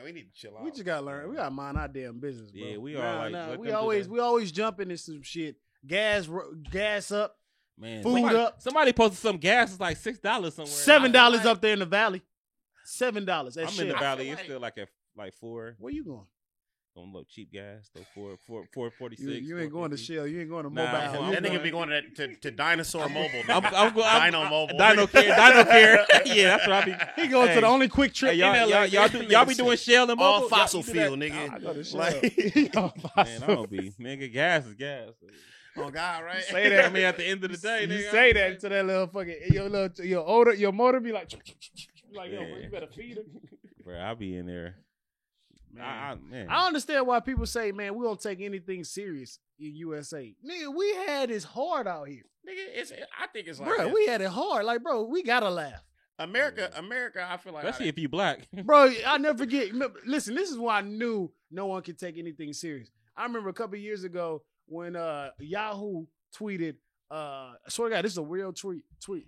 we need to chill out. We just gotta learn. We gotta mind our damn business, bro. Yeah, we are. We always jump into some shit. Gas up, man. Food up. Somebody posted some gas. It's like $6 somewhere. $7 up there in the valley. $7. I'm in the valley. It's still like at like 4. Where you going? Don't look cheap gas. So 446. You ain't going to Shell. You ain't going to Mobile. That nigga be going to Dinosaur Mobile. I'm going Dino Mobile. Dino Care. Yeah, that's what I be. He going to the only quick trip. Y'all be doing Shell and Mobile. All fossil fuel, nigga. I go to Shell. Man, I don't be. Nigga, gas is gas. Oh God, right? Say that. I mean, at the end of the day, you nigga, say that to that little fucking your motor be like yo, you better feed it. Bro, I be in there. Man. I understand why people say, man, we don't take anything serious in USA. Nigga, we had it hard out here. Nigga, I think it's like, bro, we had it hard. Like, bro, we gotta laugh. America, I feel like, especially if you black, bro. I never forget. Listen, this is why I knew no one could take anything serious. I remember a couple of years ago when Yahoo tweeted, I swear to God, this is a real tweet.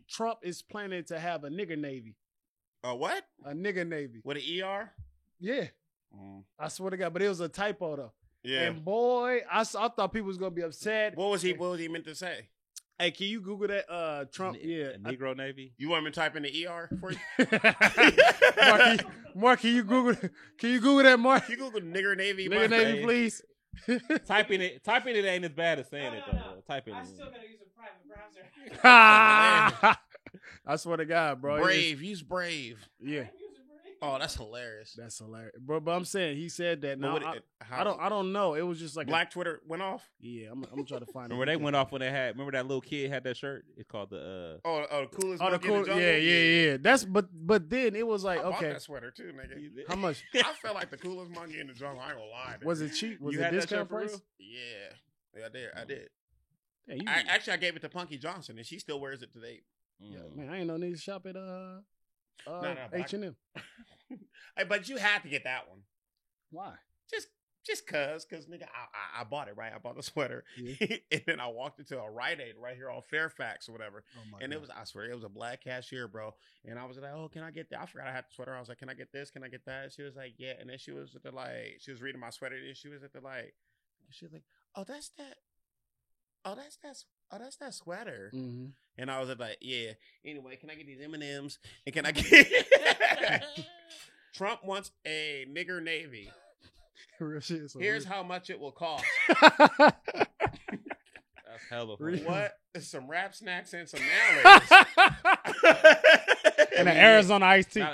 Trump is planning to have a nigger navy. A what? A nigger navy with an ER. Yeah. I swear to God, but it was a typo though. Yeah. And boy, I thought people was gonna be upset. What was he meant to say? Hey, can you Google that? Trump, Negro Navy. You want me to type in the ER for you? Mark, can you Google that, Mark? Can you Google nigger Navy? Nigger Navy, please. Typing it ain't as bad as saying it though. Typing I still gotta use a private browser. I swear to God, bro. Brave, use Brave. Yeah. Oh, that's hilarious. That's hilarious, bro. But I'm saying he said that. Now I don't know. It was just like Black Twitter went off. Yeah, I'm gonna try to find. Remember they went off when they had. Remember that little kid had that shirt? It's called the. The coolest. Oh, the cool. Yeah. That's but then it was like I okay. bought that sweater too, nigga. How much? I felt like the coolest monkey in the jungle. I ain't gonna lie. Was it cheap? Was it discount price? Yeah, I did. Yeah, I gave it to Punky Johnson, and she still wears it today. Yeah, man, I ain't no need to shop at H&M. Hey, but you had to get that one. Why? Just cause nigga, I bought it, right? I bought the sweater, and then I walked into a Rite Aid right here on Fairfax or whatever, and God. I swear, it was a black cashier, bro. And I was like, oh, can I get that? I forgot I had the sweater. I was like, can I get this? Can I get that? She was like, yeah. And then she was at the she was reading my sweater, and she was at the she was like, oh, that's that. Oh, that's that sweater. Mm-hmm. And I was like, yeah. Anyway, can I get these M&Ms? And can I get... Trump wants a nigger navy. Here's how much it will cost. That's hella funny. What? Some Rap Snacks and some Mallards. And an Arizona iced tea.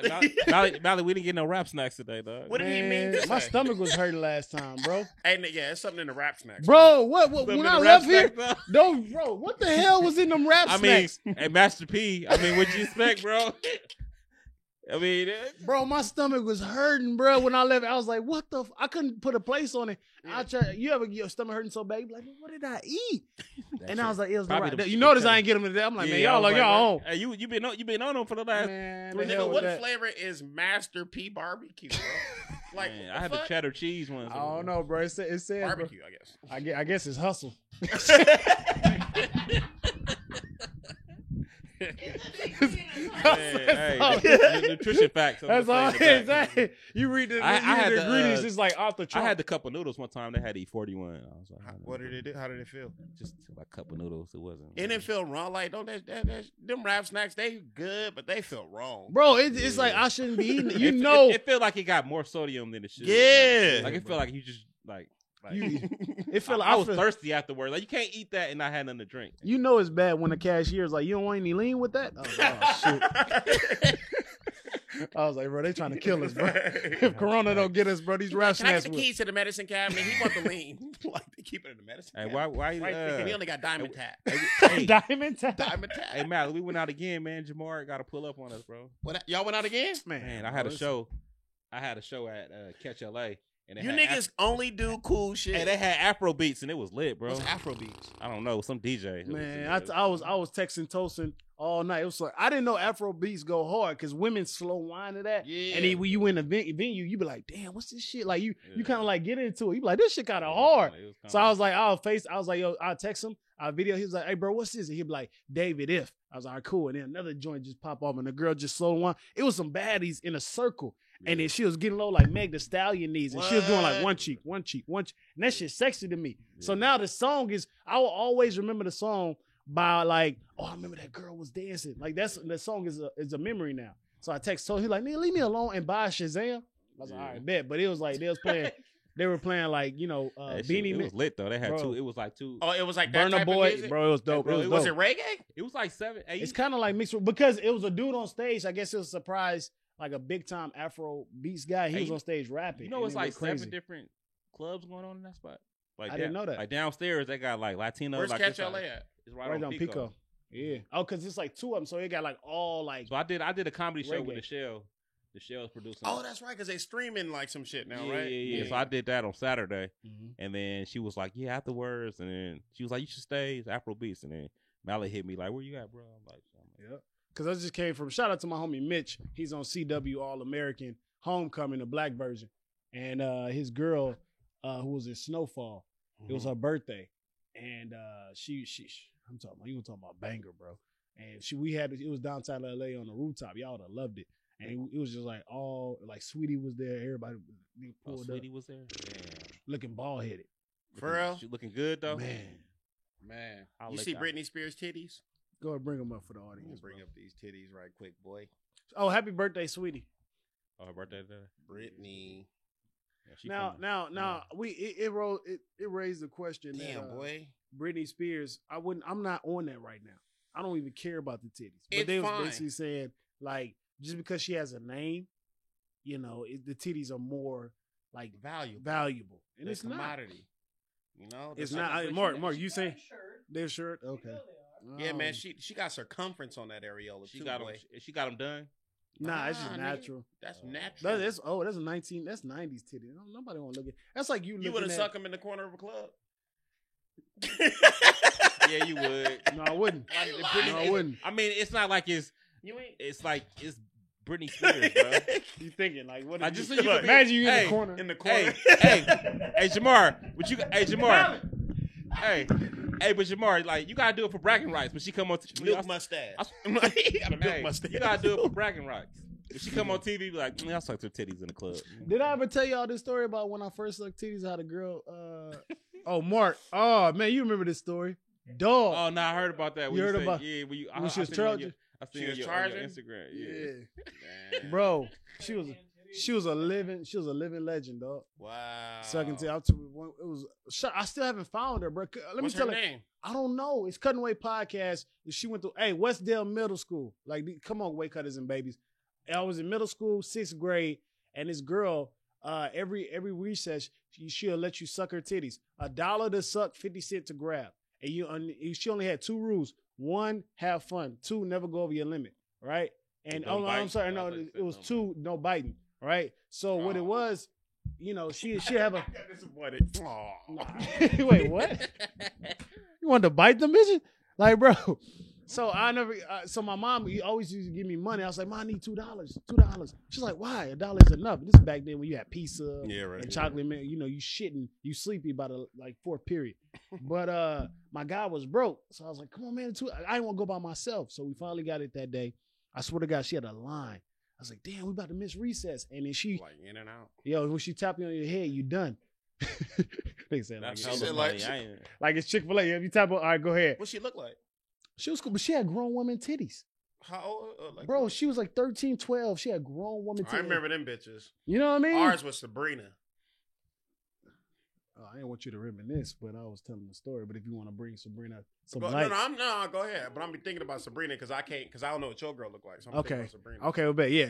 Mally, we didn't get no Rap Snacks today, dog. What did he mean? My stomach was hurting last time, bro. Hey, yeah, it's something in the Rap Snacks. Bro, what when I left here, bro, what the hell was in them Rap Snacks? I mean, hey, Master P, what'd you expect, bro? I mean, bro, my stomach was hurting, bro. When I left, I was like, "What the?" I couldn't put a place on it. Yeah. I tried. You ever get your stomach hurting so bad? You be like, what did I eat? And I was like, "It was the right." You notice I ain't get them today. I'm like, man, y'all like y'all own. Hey, you been on them for the last. Nigga, what flavor is Master P barbecue, bro? Like, man, I had the cheddar cheese ones. I don't know, bro. It said barbecue, bro. I guess. I guess it's hustle. Nutrition facts. That's all it is. You read the ingredients, it's like off the chart. I had the cup of noodles one time. They had E41. I was like, what did it do? How did it feel? Just like a cup of noodles. It wasn't. It didn't feel wrong. Like, don't them Rap Snacks? They good, but they feel wrong, bro. It's like I shouldn't be eating it. It felt like it got more sodium than it should. Yeah, like it felt like you just like. It felt like I was thirsty afterwards. Like, you can't eat that and not have nothing to drink. You know it's bad when the cashier's like, you don't want any lean with that? Oh shit. I was like, bro, they trying to kill us, bro. If Corona don't get us, bro, these rationales. Can I get the keys to the medicine cabinet? He want the lean. Like they keep it in the medicine cabinet. Why? He only got diamond tap. Diamond tap. Diamond tap. Hey, Matt, we went out again, man. Jamar got to pull up on us, bro. What? Y'all went out again? Man, I had a show. I had a show at Catch LA. And you niggas only do cool shit. And they had Afro beats, and it was lit, bro. What's Afro beats? I don't know, some DJ. Man, I was texting Tosin all night. It was like I didn't know Afro beats go hard because women slow wine to that. Yeah. And then when you in a venue, you be like, damn, what's this shit? Like you kind of like get into it. You be like, this shit kind of hard. So I was like, I was like, yo, I'll text him. I'll video. He was like, hey, bro, what's this? And he'd be like, David If. I was like, all right, cool. And then another joint just pop off, and the girl just slow wine. It was some baddies in a circle. And then she was getting low like Meg Thee Stallion needs. And she was doing like one cheek. And that shit sexy to me. Yeah. So now the song is, I will always remember the song by like, oh, I remember that girl was dancing. Like that song is a memory now. So I text Tosin, he like, nigga, leave me alone and buy Shazam. I was like, all right, bet. But it was like, they were playing like, you know, Beanie Man. It was lit though. They had two. It was like two. Oh, it was like Burna Boy. Bro, it was dope. Bro, was it reggae? It was like 7, 8. It's kind of like mixed because it was a dude on stage. I guess it was a surprise. Like a big time Afro beats guy, he was on stage rapping. You know, it's like 7 different clubs going on in that spot. Like I didn't know that. Like downstairs, they got like Latino. Where's like Catch LA at? It's right on Pico. Yeah. Oh, because it's like 2 of them, so it got like all like. So I did a comedy show with the Shell. The Shell's producing. Oh, that's right, because they streaming like some shit now, right? Yeah. So I did that on Saturday, and then she was like, "Yeah, afterwards," and then she was like, "You should stay. It's Afro Beats," and then Mally hit me like, "Where you at, bro?" I'm like, "Yep." Because I just came from, shout out to my homie Mitch. He's on CW All-American Homecoming, the black version. And his girl, who was in Snowfall, it was her birthday. And I'm talking about, you were talking about banger, bro. And it was downtown LA on the rooftop. Y'all would have loved it. And it was just like Sweetie was there. Everybody pulled up. Sweetie was there? Yeah. Looking bald-headed. For real? She looking good, though? Man. You see Britney Spears' titties? Go ahead, bring them up for the audience. Bring up these titties right quick, boy. Oh, happy birthday, Sweetie! Oh, her birthday today. Brittany. Yeah, now, it raised the question. Damn, boy. Britney Spears. I'm not on that right now. I don't even care about the titties. But it's they was fine. basically saying like just because she has a name, you know, the titties are more like valuable, and it's commodity. You know, it's not. Mark, you saying they're shirt? Okay. Yeah, man, she got circumference on that areola too. She got them done. Nah, it's just natural. That's natural. That's a 90s titty. Nobody want to look at. That's like you. You would have sucked him in the corner of a club. Yeah, you would. No, I wouldn't. I wouldn't. I mean, it's not like it's. It's like it's Britney Spears, bro. You thinking like what? I just imagine you in the corner. In the corner. Hey, Jamar, Jamar. Hey, but Jamar, like you gotta do it for bragging rights. When she come on, milk mustache. You gotta milk mustache. You gotta do it for bragging rights. When she come on TV, be like, I sucked her titties in the club. Did I ever tell y'all this story about when I first sucked titties? How the girl? Oh, Mark. Oh man, you remember this story? Dog. Oh no, I heard about that. You heard about? Yeah, when she was charging. I seen she was charging on Instagram. Yeah. Bro, she was a living legend, dog. Wow. Sucking titties. It was. I still haven't found her, bro. What's her name? I don't know. It's Cutting Away Podcast. She went to Westdale Middle School. Like, come on, Way Cutters and Babies. I was in middle school, 6th grade, and this girl, every recess, she'll let you suck her titties. $1 to suck, 50 cents to grab. And she only had 2 rules. 1, have fun. 2, never go over your limit. Right? And I'm sorry, no, it was 2, no biting. Right? So what it was, you know, she have a. Disappointed. Wait, what? You wanted to bite the midget? Like, bro. So I never. So my mom always used to give me money. I was like, "Mom, I need $2. $2." She's like, "Why? $1 is enough." This is back then when you had pizza and chocolate, man. You know, you shitting, you sleepy by the 4th period. But my guy was broke, so I was like, "Come on, man, $2." I didn't want to go by myself, so we finally got it that day. I swear to God, she had a line. I was like, "Damn, we about to miss recess," and then she like in and out. Yo, when she tapped you on your head, you done. They said like it's Chick-fil-A. If you tap on, all right, go ahead. What she look like? She was cool, but she had grown woman titties. How old? Bro, she was like 13, 12. She had grown woman titties. I remember them bitches. You know what I mean? Ours was Sabrina. I didn't want you to reminisce, but I was telling the story. But if you want to bring Sabrina some go, light. Go ahead. But I'm be thinking about Sabrina because I don't know what your girl look like. So I'm okay. About Sabrina. Okay, well, bet, yeah.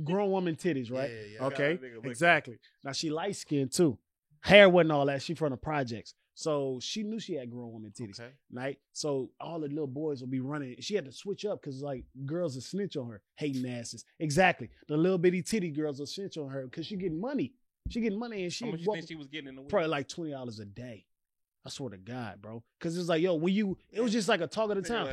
Grown woman titties, right? Yeah. Okay, exactly. Now, she light skinned too. Hair wasn't all that. She from the projects. So she knew she had grown woman titties, right? So all the little boys would be running. She had to switch up because like girls will snitch on her, hating asses. Exactly. The little bitty titty girls will snitch on her because she getting money. She getting money and she. How much you think she was getting in the week? Probably like $20 a day. I swear to God, bro. Because it's like, yo, it was just like a talk of the town.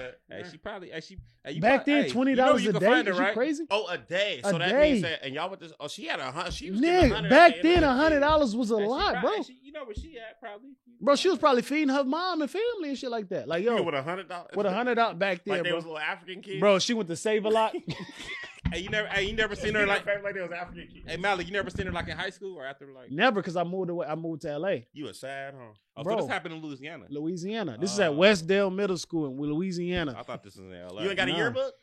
Back then, $20 a day. Find her, right? Is you crazy? Oh, a day. So that means that, and y'all with this. Oh, she had she was $100. Back then, $100 was a lot, bro. You know where she at, probably. Bro, she was probably feeding her mom and family and shit like that. Like, yo, with $100. With $100 back then, like they bro. was little African kids. Bro, she went to Save a Lot. Hey, you never seen her like they was African kids. Hey, Malik, you never seen her like in high school or after like? Never, because I moved to LA. You were sad, huh? Oh, bro, so this happened in Louisiana. Louisiana. This is at Westdale Middle School in Louisiana. I thought this was in LA. You ain't got a yearbook?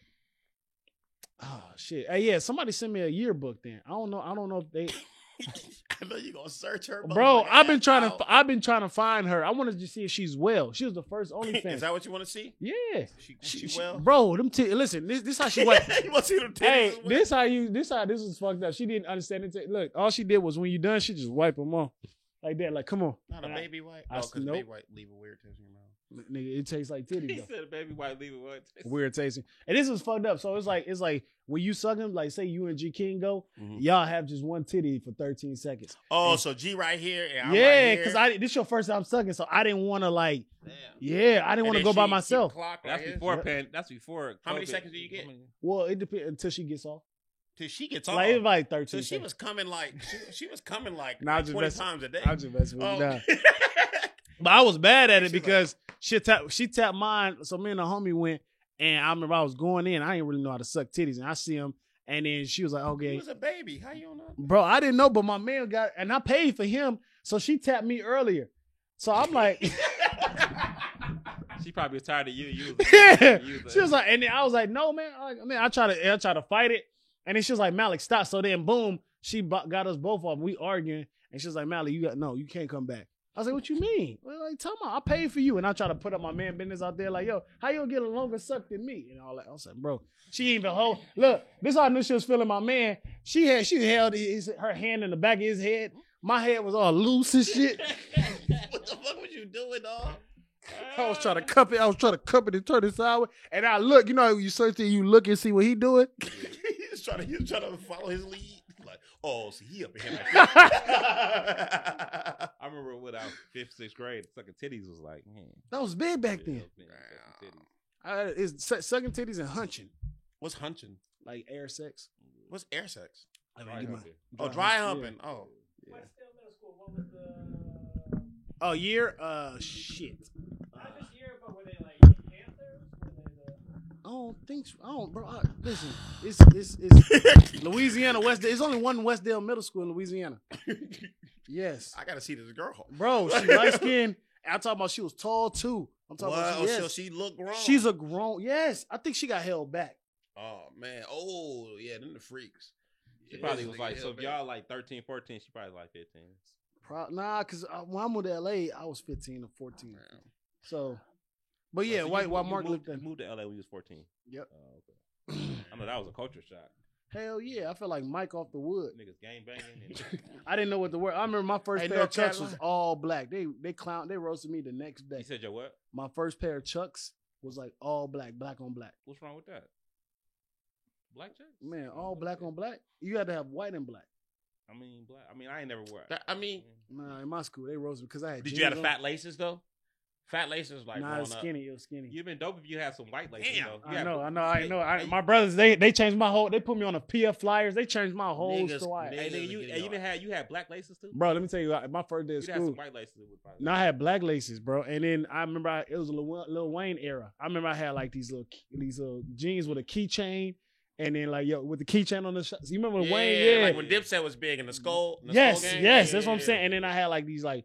Oh shit. Hey, yeah, somebody sent me a yearbook then. I don't know if they I know you gonna search her. Bro, I've been trying to find her. I wanted to see if she's well. She was the first OnlyFans. Is that what you want to see? Yeah. She well? Bro, listen, this how she went. You want to see them titties? Hey, this is fucked up. She didn't understand it. Look, all she did was when you done, she just wipe them off. Like that, like, come on. Not a baby wipe? Oh, because baby wipe leave a weird taste in your mouth. Nigga, it tastes like titties. He said baby wipe leave a weird tasting. And this is fucked up. So it's like when you suck him, like say you and G King go, y'all have just one titty for 13 seconds. Oh, so G right here and I'm right here. Because this your first time sucking, so I didn't want to like. Damn. Yeah, I didn't want to go by myself. That's before pen. That's before. How many seconds do you get? Well, it depends until she gets off. Till she gets off. Like it's like 13. So she was coming like 20 times a day. I just messing with you. But I was bad at it because she tapped mine. So me and the homie went, and I remember I was going in. I didn't really know how to suck titties, and I see him, and then she was like, "Okay." He was a baby. How you don't know? Bro, I didn't know, but my man got, and I paid for him, so she tapped me earlier. So I'm like, she probably was tired of you. Yeah. She was like, and then I was like, "No, man." I try to fight it, and then she was like, "Malik, stop." So then, boom, she got us both off. We arguing, and she was like, "Malik, you can't come back." I was like, "What you mean?" Well, like, tell me, I paid for you. And I try to put up my man business out there, like, yo, how you gonna get a longer suck than me? And all that. I was like, bro, she ain't even hold. Look, this how I knew she was feeling my man. She held her hand in the back of his head. My head was all loose and shit. What the fuck was you doing, dog? I was trying to cup it. And turn it sideways. And I look, you know, you search it, you look and see what he doing. He was trying to follow his lead. Like, oh, see, he up in here. I remember when I was 5th, 6th grade, sucking titties was like, man. That was big back then. It's sucking titties and hunching. What's hunching? Like air sex. What's air sex? Dry humping. Yeah. Oh. Yeah. Westdale Middle School, what was the... Oh, year? Shit. Not just year, but were they like Panthers? I don't think so. Listen, it's Louisiana, Westdale. There's only one Westdale Middle School in Louisiana. Yes. I got to see this girl. Bro, she light skinned. I'm talking about she was tall too. I'm talking about so she looked grown. She's a grown, yes. I think she got held back. Oh, man. Oh, yeah, them the freaks. She probably was like, so if y'all like 13, 14, she probably like 15. Nah, because when I moved to LA, I was 15 or 14. Man. So, but yeah, so while Mark moved to LA when you was 14. Yep. Okay. I know that was a culture shock. Hell yeah, I felt like Mike off the wood. Niggas gang banging. I didn't know what the word. I remember my first pair of Chucks was all black. They roasted me the next day. You said your what? My first pair of Chucks was like all black on black. What's wrong with that? Black Chucks? Man, all black on black. You had to have white and black. I mean, black. I mean, I ain't never wore it. Nah, in my school they roasted because I had. Did you have the fat laces though? Fat laces like nah, it was skinny. It was skinny. You've been dope if you had some white laces. Damn. Though. I know. My brothers, they changed my whole. They put me on the PF Flyers. They changed my whole story. Hey, nigga, you had black laces too. Bro, let me tell you, my first day of school. You had some white laces. No, I had black laces, bro. And then I remember it was a Lil Wayne era. I remember I had like these little jeans with a keychain. And then with the keychain on the shots. You remember Wayne? Yeah, like when Dipset was big in the skull. Yes, that's what I'm saying. And then I had like these they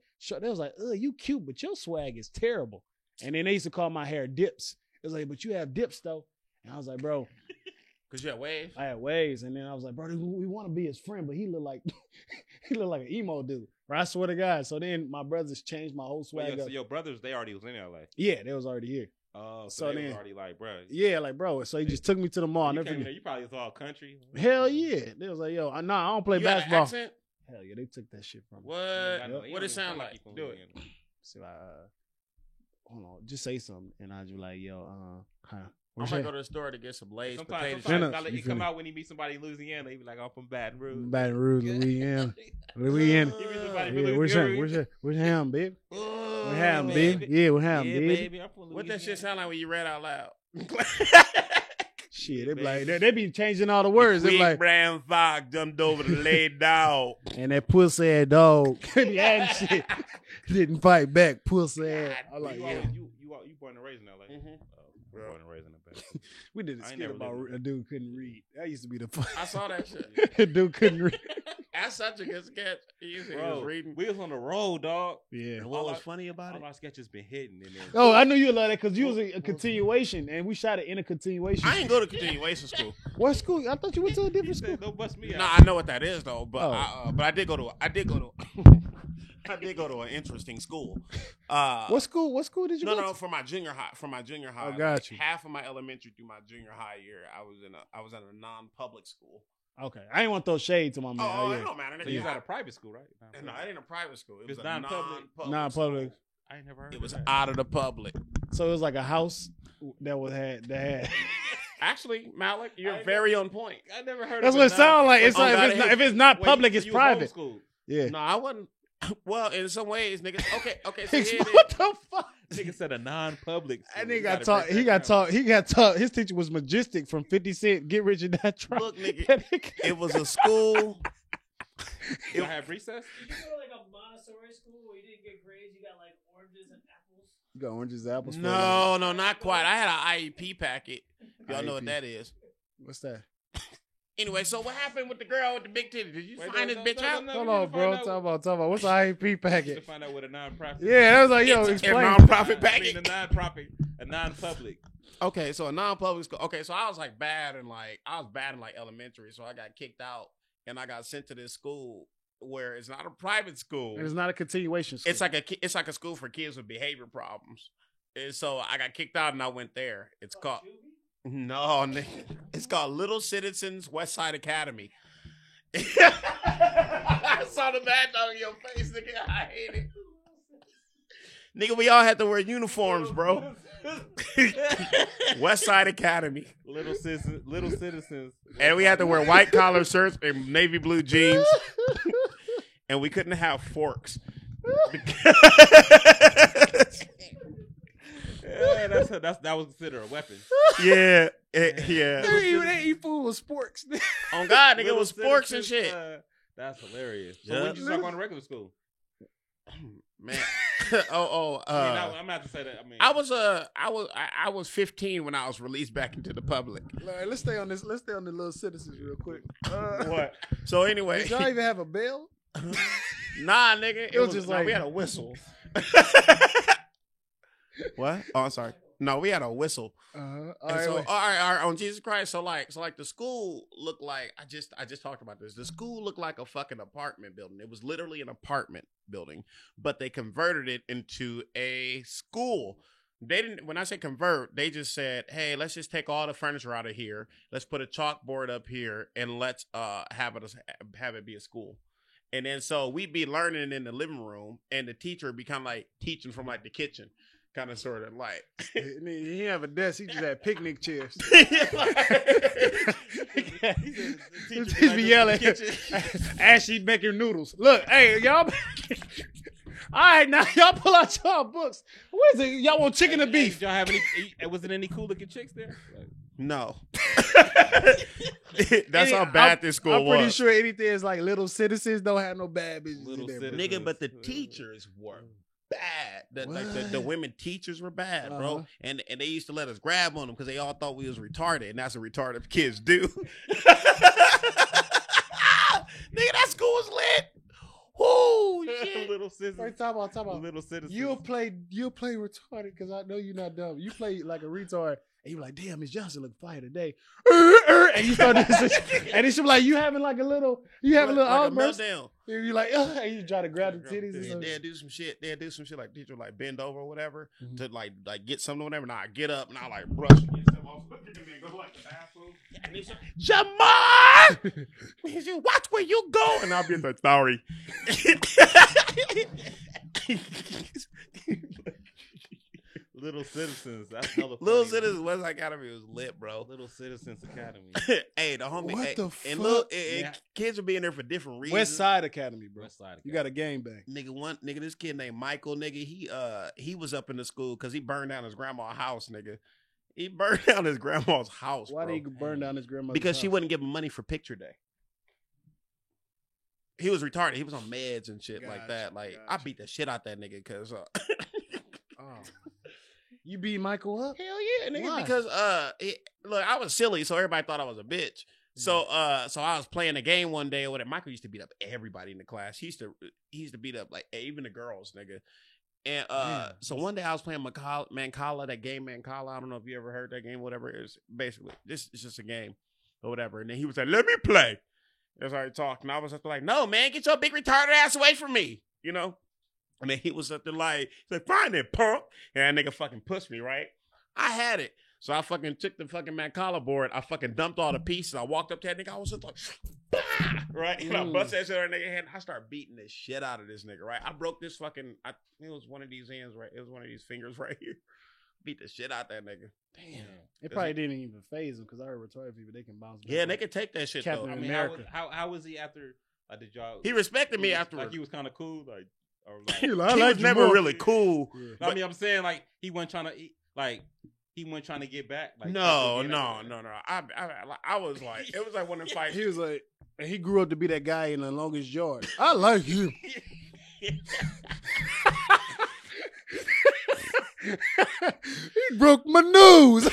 was like, "Ugh, you cute, but your swag is terrible." And then they used to call my hair dips. It was like, "But you have dips though." And I was like, "Bro," because you had waves. I had waves, and then I was like, "Bro, we want to be his friend, but he looked like He looked like an emo dude. Right? I swear to God. So then my brothers changed my whole swag up. So your brothers, they already was in LA. Yeah, they was already here. Oh, so they was already like, bro. Yeah, like, bro. So he just took me to the mall. You probably was all country. Hell yeah. They was like, yo, I don't play basketball. Accent? Hell yeah, they took that shit from me. What? What it sound like? Do it. So hold on, just say something, and I just be like, yo, I'm gonna go to the store to get some Lay's potatoes. Sometimes he come out when he meet somebody in Louisiana. He be like, I'm from Baton Rouge. Baton Rouge, Louisiana. Louisiana. Where's him, babe? What happened, babe? Yeah, what happened, babe? What that shit sound like when you read out loud? Shit, they be like, they be changing all the words. They be like, brown fox jumped over the laid dog. And that pussy ass dog. They be adding shit. Didn't fight back, pussy ass. I like, yeah. You born and raised in LA? Mm-hmm. Born and raised in the Bay. We did a skit about a dude couldn't read. That used to be the fun. I saw that shit. A dude couldn't read. That's such a good sketch. He was reading. We was on the road, dog. Yeah. And what was funny about it? All our sketches been hitting. Oh, I knew you would love that because you was a continuation, and we shot it in a continuation. I ain't go to continuation school. What school? I thought you went to a different school. Don't bust me out. Nah, I know what that is though, but I did go to I did go to an interesting school. What school? What school did you go to? No, for my junior high. I got you. Half of my elementary through my junior high year, I was in a non-public school. Okay, I ain't want to throw shade to my man. Oh, it don't matter. So you was at a private school, right? No, I ain't a private school. It was non-public. Non-public. I ain't never heard. It was out of the public. So it was like a house that had. Actually, Malik, you're very on point. I never heard. That's what it sounds like. It's like if it's not public, it's private. School. Yeah. No, I wasn't. Well, in some ways, niggas. Okay. So what the fuck? Nigga said a non-public. That nigga got taught. He got taught. His teacher was Majestic from 50 Cent. Get Rich or Die Trying. Look, nigga, it was a school. You have recess? Did you go to like a Montessori school where you didn't get grades? You got like oranges and apples. You got oranges and apples. No, not quite. I had an IEP packet. Y'all know what that is? What's that? Anyway, so what happened with the girl with the big titty? Did you find this bitch out? Hold on, bro. Talk about. What's the IEP packet? To find out what a non-profit. Yeah, that was like, yo, explain. A non-profit packet. I mean, a non-public. Okay, so a non-public school. Okay, so I was bad in elementary, so I got kicked out and I got sent to this school where it's not a private school. And it's not a continuation school. It's like a school for kids with behavior problems. And so I got kicked out and I went there. It's called. No, nigga. It's called Little Citizens West Side Academy. I saw the bad dog in your face, nigga. I hate it. Nigga, we all had to wear uniforms, bro. West Side Academy. Little citizens. And we had to wear white collar shirts and navy blue jeans. And we couldn't have forks. Yeah, that was considered a weapon. Yeah. They eat food with sporks. On God, nigga, it was sporks and shit. That's hilarious. So when did you start going to regular school? Man. I'm not to say that. I mean, I was 15 when I was released back into the public. Let's stay on this. Let's stay on the Little Citizens real quick. What? So anyway, did y'all even have a bell? Nah, nigga. It was just like we had a whistle. What? Oh, I'm sorry. No, we had a whistle. All right, on Jesus Christ. So the school looked like I just talked about this. The school looked like a fucking apartment building. It was literally an apartment building, but they converted it into a school. They didn't. When I say convert, they just said, "Hey, let's just take all the furniture out of here. Let's put a chalkboard up here, and let's have it be a school." And then so we'd be learning in the living room, and the teacher would be kind of like teaching from like the kitchen. Kind of, sort of, like. He didn't have a desk. He just had picnic chairs. He'd be yelling. Ashley making noodles. Look, hey, y'all. All right, now y'all pull out y'all books. What is it? Y'all want chicken or beef? Did y'all have any? Was it any cool looking chicks there? No. That's how bad this school was. I'm pretty sure anything is like Little Citizens don't have no bad bitches in there. Nigga, but the teachers were bad. The women teachers were bad, bro. And they used to let us grab on them because they all thought we was retarded, and that's what retarded kids do. Nigga, that school was lit. Oh shit! Little Citizens. Wait, talk about. Little Citizens. You'll play retarded because I know you're not dumb. You play like a retard, And you like, damn, Miss Johnson look fire today. And you start this, and then she be like, you having like a little outburst. And you like, and you try to grab the titties. And they'll do some shit. They'll do some shit like teacher like bend over or whatever to like get something or whatever. Now I get up and I like brush and go like the bathroom. Jamar, watch where you go. And I'll be like, sorry. Little Citizens. That's another Little Citizens West Side Academy was lit, bro. Little Citizens Academy. Hey, the homie. What the fuck? And kids would be in there for different reasons. West Side Academy, bro. West Side Academy. You got a game bang. Nigga, this kid named Michael, nigga, he was up in the school because he burned down his grandma's house, nigga. He burned down his grandma's house. Why did he burn down his grandma's house? Because she wouldn't give him money for picture day. He was retarded. He was on meds and shit like that. Like, I beat the shit out that nigga because you beat Michael up? Hell yeah, nigga. Why? Because look, I was silly, so everybody thought I was a bitch. So so I was playing a game one day or whatever. Michael used to beat up everybody in the class. He used to beat up like even the girls, nigga. And so one day I was playing Mancala, that game Mancala. I don't know if you ever heard that game, whatever it is. Basically, this is just a game or whatever. And then he was like, "Let me play." That's how he talked. And I was just like, "No, man, get your big retarded ass away from me," you know? And then he was up there like, he's like, "Fine then, punk." And that nigga fucking pushed me, right? I had it. So I fucking took the fucking Mancala board. I fucking dumped all the pieces. I walked up to that nigga. I was just like, bah! Right? And I busted that shit on that nigga head. I started beating the shit out of this nigga, right? I broke this fucking, it was one of these hands, right? It was one of these fingers right here. Beat the shit out that nigga. Damn. It probably didn't even phase him because I heard retarded people, they can bounce back. Yeah, they can take that shit Captain though. I mean, America. how was he after did y'all? He respected me afterwards. Like he was kind of cool, like, or like he was never really cool. Yeah. But, I mean, I'm saying like he wasn't trying to he wasn't trying to get back. Like, no. I was like, it was like one of the fights. He was like, and he grew up to be that guy in the longest yard. I like him. He broke my nose.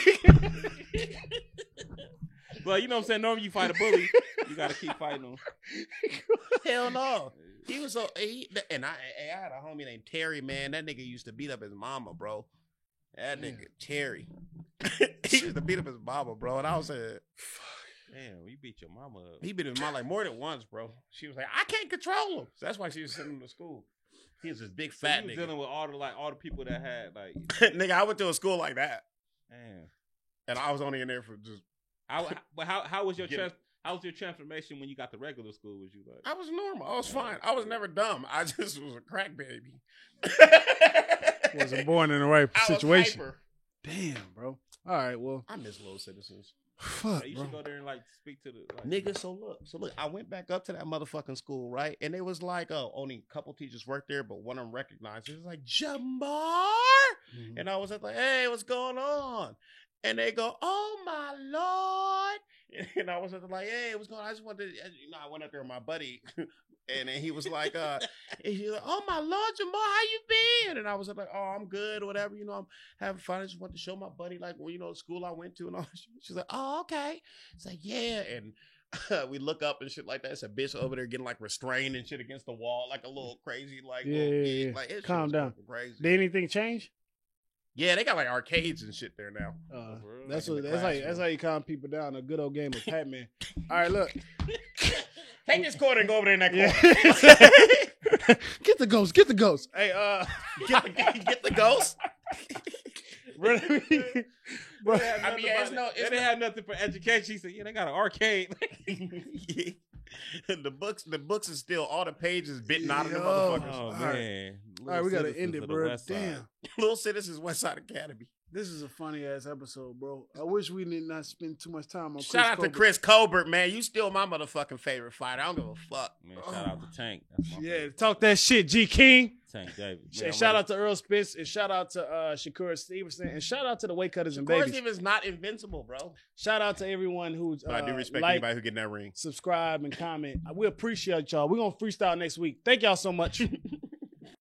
Well, you know what I'm saying? Normally you fight a bully, you got to keep fighting him. Hell no. He was so, and I had a homie named Terry, man. That nigga used to beat up his mama, bro. That nigga, Terry. He used to beat up his mama, bro. And I was like, damn, you beat your mama up. He beat his mama like more than once, bro. She was like, I can't control him. So that's why she was sending him to school. He was this big fat nigga. Dealing with all the people that had like nigga, I went to a school like that. Damn. And I was only in there for just but how was your how was your transformation when you got to regular school? Was you like? I was normal. I was fine. I was never dumb. I just was a crack baby. Wasn't born in the right situation. Damn, bro. All right, well, I miss Little Citizens. Fuck, you should go there and like speak to the nigga. So look, I went back up to that motherfucking school, right? And it was like, only a couple teachers worked there, but one of them recognized. It was like Jamar, and I was like, hey, what's going on? And they go, oh my Lord, and I was like, hey, what's going on? I just wanted to, I went up there with my buddy. And then he was like, and he was like, oh my Lord, Jamal, how you been? And I was like, oh, I'm good or whatever. You know, I'm having fun. I just want to show my buddy, like, well, you know, the school I went to and all. She's like, oh, okay. It's like, yeah. And we look up and shit like that. It's a bitch over there getting like restrained and shit against the wall, like a little crazy, like, yeah. Like, calm down. Crazy. Did anything change? Yeah, they got like arcades and shit there now. That's how you calm people down. A good old game of Pac-Man. All right, look. Take this corner and go over there in that corner. Get the ghost. Get the ghost. Hey, get the ghost. Bro, I mean, they didn't have nothing for education. She said, "Yeah, they got an arcade." The books is still all the pages bitten out of the motherfuckers. Oh man! All right, we gotta end it, bro. Damn. Little Citizens West Side Academy. This is a funny ass episode, bro. I wish we did not spend too much time on Chris Shout out Colbert. to Chris Colbert, man. You still my motherfucking favorite fighter. I don't give a fuck. Man, shout out to Tank. That's talk that shit, G King. Tank David. And shout out to Earl Spitz, and shout out to Shakur Stevenson, and shout out to the Weight Cutters and Babies. Shakur Stevenson is not invincible, bro. Shout out to everyone who's I do respect anybody who get in that ring. Subscribe and comment. We appreciate y'all. We're gonna freestyle next week. Thank y'all so much.